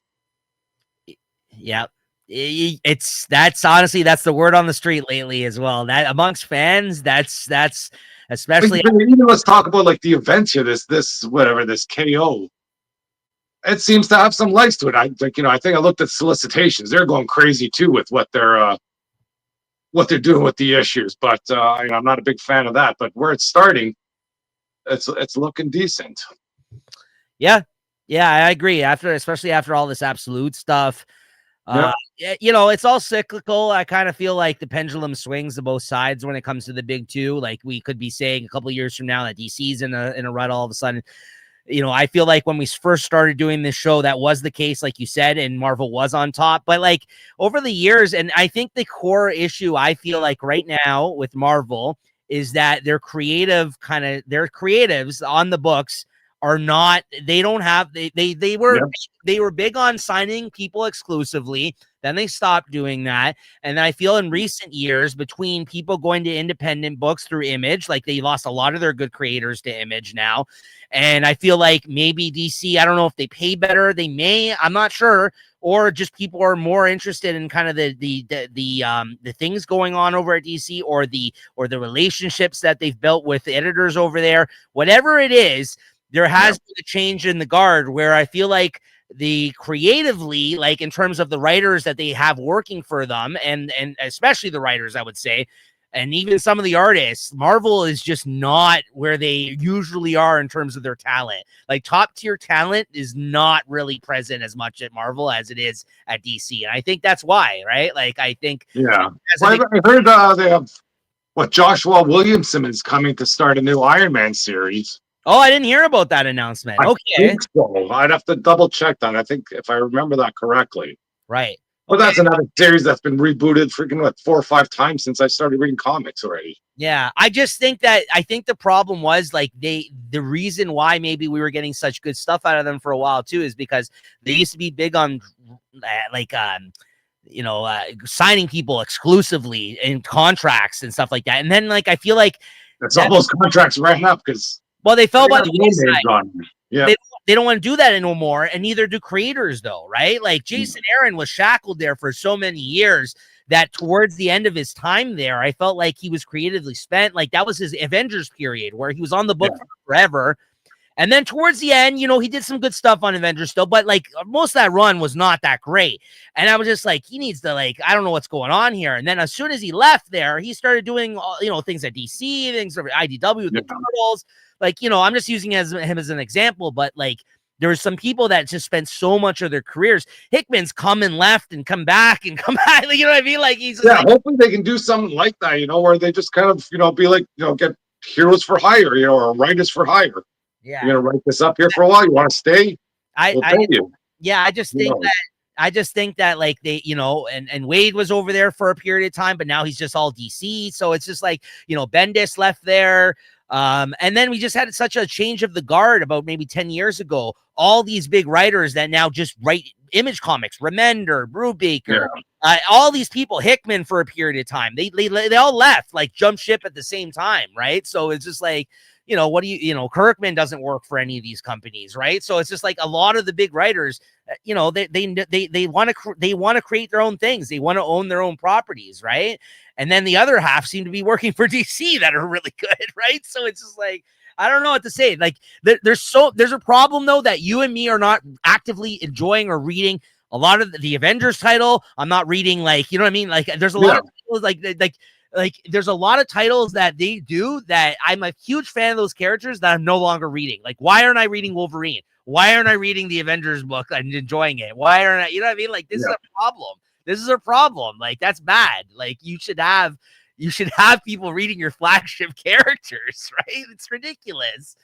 [SPEAKER 1] Yeah. It's that's honestly that's the word on the street lately as well. That amongst fans, that's especially
[SPEAKER 2] Even let's talk about like the events here. This whatever this KO. It seems to have some legs to it. I like you know I think I looked at solicitations. They're going crazy too with what they're doing with the issues. But you know, I'm not a big fan of that. But where it's starting, it's looking decent.
[SPEAKER 1] yeah. Yeah, I agree. Especially after all this absolute stuff. You know, it's all cyclical. I kind of feel like the pendulum swings to both sides when it comes to the big two. Like we could be saying a couple of years from now that DC's in a rut all of a sudden. You know, I feel like when we first started doing this show, that was the case, like you said, and Marvel was on top. But like over the years, and I think the core issue I feel like right now with Marvel is that their creatives on the books are not, they don't have, they were big on signing people exclusively. Then they stopped doing that. And I feel in recent years, between people going to independent books through Image, like they lost a lot of their good creators to Image now. And I feel like maybe DC, I don't know if they pay better. They may, I'm not sure, or just people are more interested in kind of the things going on over at DC, or the relationships that they've built with the editors over there. Whatever it is, there has been a change in the guard where I feel like the creatively, like in terms of the writers that they have working for them, and especially the writers, I would say, and even some of the artists, Marvel is just not where they usually are in terms of their talent. Like top tier talent is not really present as much at Marvel as it is at DC. And I think that's why, right? Like, I think.
[SPEAKER 2] Yeah. Well, I heard they have Joshua Williamson is coming to start a new Iron Man series.
[SPEAKER 1] Oh, I didn't hear about that announcement.
[SPEAKER 2] I
[SPEAKER 1] Okay.
[SPEAKER 2] think so. I'd have to double check that. I think if I remember that correctly.
[SPEAKER 1] Right.
[SPEAKER 2] But that's another series that's been rebooted freaking 4 or 5 times since I started reading comics already.
[SPEAKER 1] Yeah, I just think the problem was like the reason why maybe we were getting such good stuff out of them for a while too is because they used to be big on signing people exclusively in contracts and stuff like that. And then like I feel like
[SPEAKER 2] all those contracts ran up because
[SPEAKER 1] they fell by the wayside.
[SPEAKER 2] Yeah.
[SPEAKER 1] They don't want to do that anymore, and neither do creators, though, right? Like Jason Aaron was shackled there for so many years that towards the end of his time there, I felt like he was creatively spent. Like that was his Avengers period where he was on the book forever. And then towards the end, you know, he did some good stuff on Avengers still, but like most of that run was not that great. And I was just like, he needs to I don't know what's going on here. And then as soon as he left there, he started doing, things at DC, things at IDW, the Turtles. Like, you know, I'm just using him as an example, but like there were some people that just spent so much of their careers. Hickman's come and left and come back and come back. You know what I mean? Like he's
[SPEAKER 2] hopefully they can do something like that, you know, where they just kind of, be like, get heroes for hire, or writers for hire.
[SPEAKER 1] Yeah.
[SPEAKER 2] You're gonna write this up here for a while. You want to stay?
[SPEAKER 1] I just think that like they, and Wade was over there for a period of time, but now he's just all DC. So it's just like, Bendis left there. And then we just had such a change of the guard about maybe 10 years ago. All these big writers that now just write Image comics, Remender, Brubaker, all these people, Hickman for a period of time, they all left, like jumped ship at the same time. Right. So it's just like, what do Kirkman doesn't work for any of these companies, right? So it's just like a lot of the big writers, they want to create their own things. They want to own their own properties, right? And then the other half seem to be working for DC that are really good, right? So it's just like, I don't know what to say. Like there's a problem though that you and me are not actively enjoying or reading. A lot of the Avengers title, I'm not reading, like, you know what I mean? Like there's a lot of titles like there's a lot of titles that they do that I'm a huge fan of those characters that I'm no longer reading. Like, why aren't I reading Wolverine? Why aren't I reading the Avengers book and enjoying it? Why aren't I, you know what I mean? Like, this is a problem. This is a problem. Like, that's bad. Like, you should have, you should have people reading your flagship characters, right? It's ridiculous.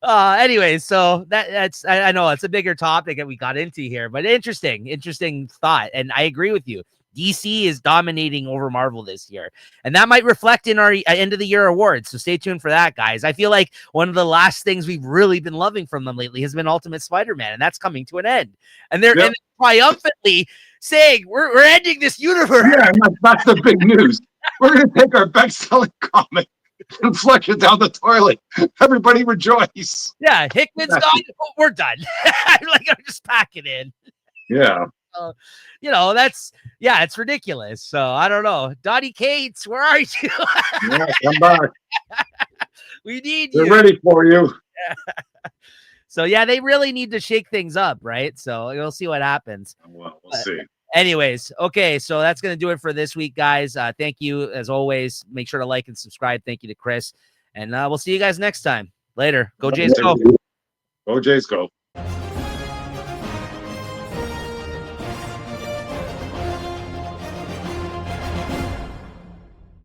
[SPEAKER 1] Anyway, so that's I know it's a bigger topic that we got into here, but interesting thought. And I agree with you. DC is dominating over Marvel this year, and that might reflect in our end of the year awards. So stay tuned for that, guys. I feel like one of the last things we've really been loving from them lately has been Ultimate Spider-Man, and that's coming to an end. And they're triumphantly saying we're ending this universe.
[SPEAKER 2] Yeah, that's the big news. We're going to take our best-selling comic and flush it down the toilet. Everybody rejoice.
[SPEAKER 1] Yeah, Hickman's gone. Oh, we're done. I'm just pack it in.
[SPEAKER 2] Yeah.
[SPEAKER 1] It's ridiculous. So I don't know. Dottie Cates, where are you?
[SPEAKER 2] Yeah, come back.
[SPEAKER 1] We need
[SPEAKER 2] They're
[SPEAKER 1] you.
[SPEAKER 2] ready for you.
[SPEAKER 1] So yeah, they really need to shake things up, right? So we'll see what happens.
[SPEAKER 2] Well, we'll see.
[SPEAKER 1] Anyways, okay, so that's going to do it for this week, guys. Thank you, as always. Make sure to like and subscribe. Thank you to Chris. And we'll see you guys next time. Later. Go Jays, go.
[SPEAKER 2] Go Jays, go.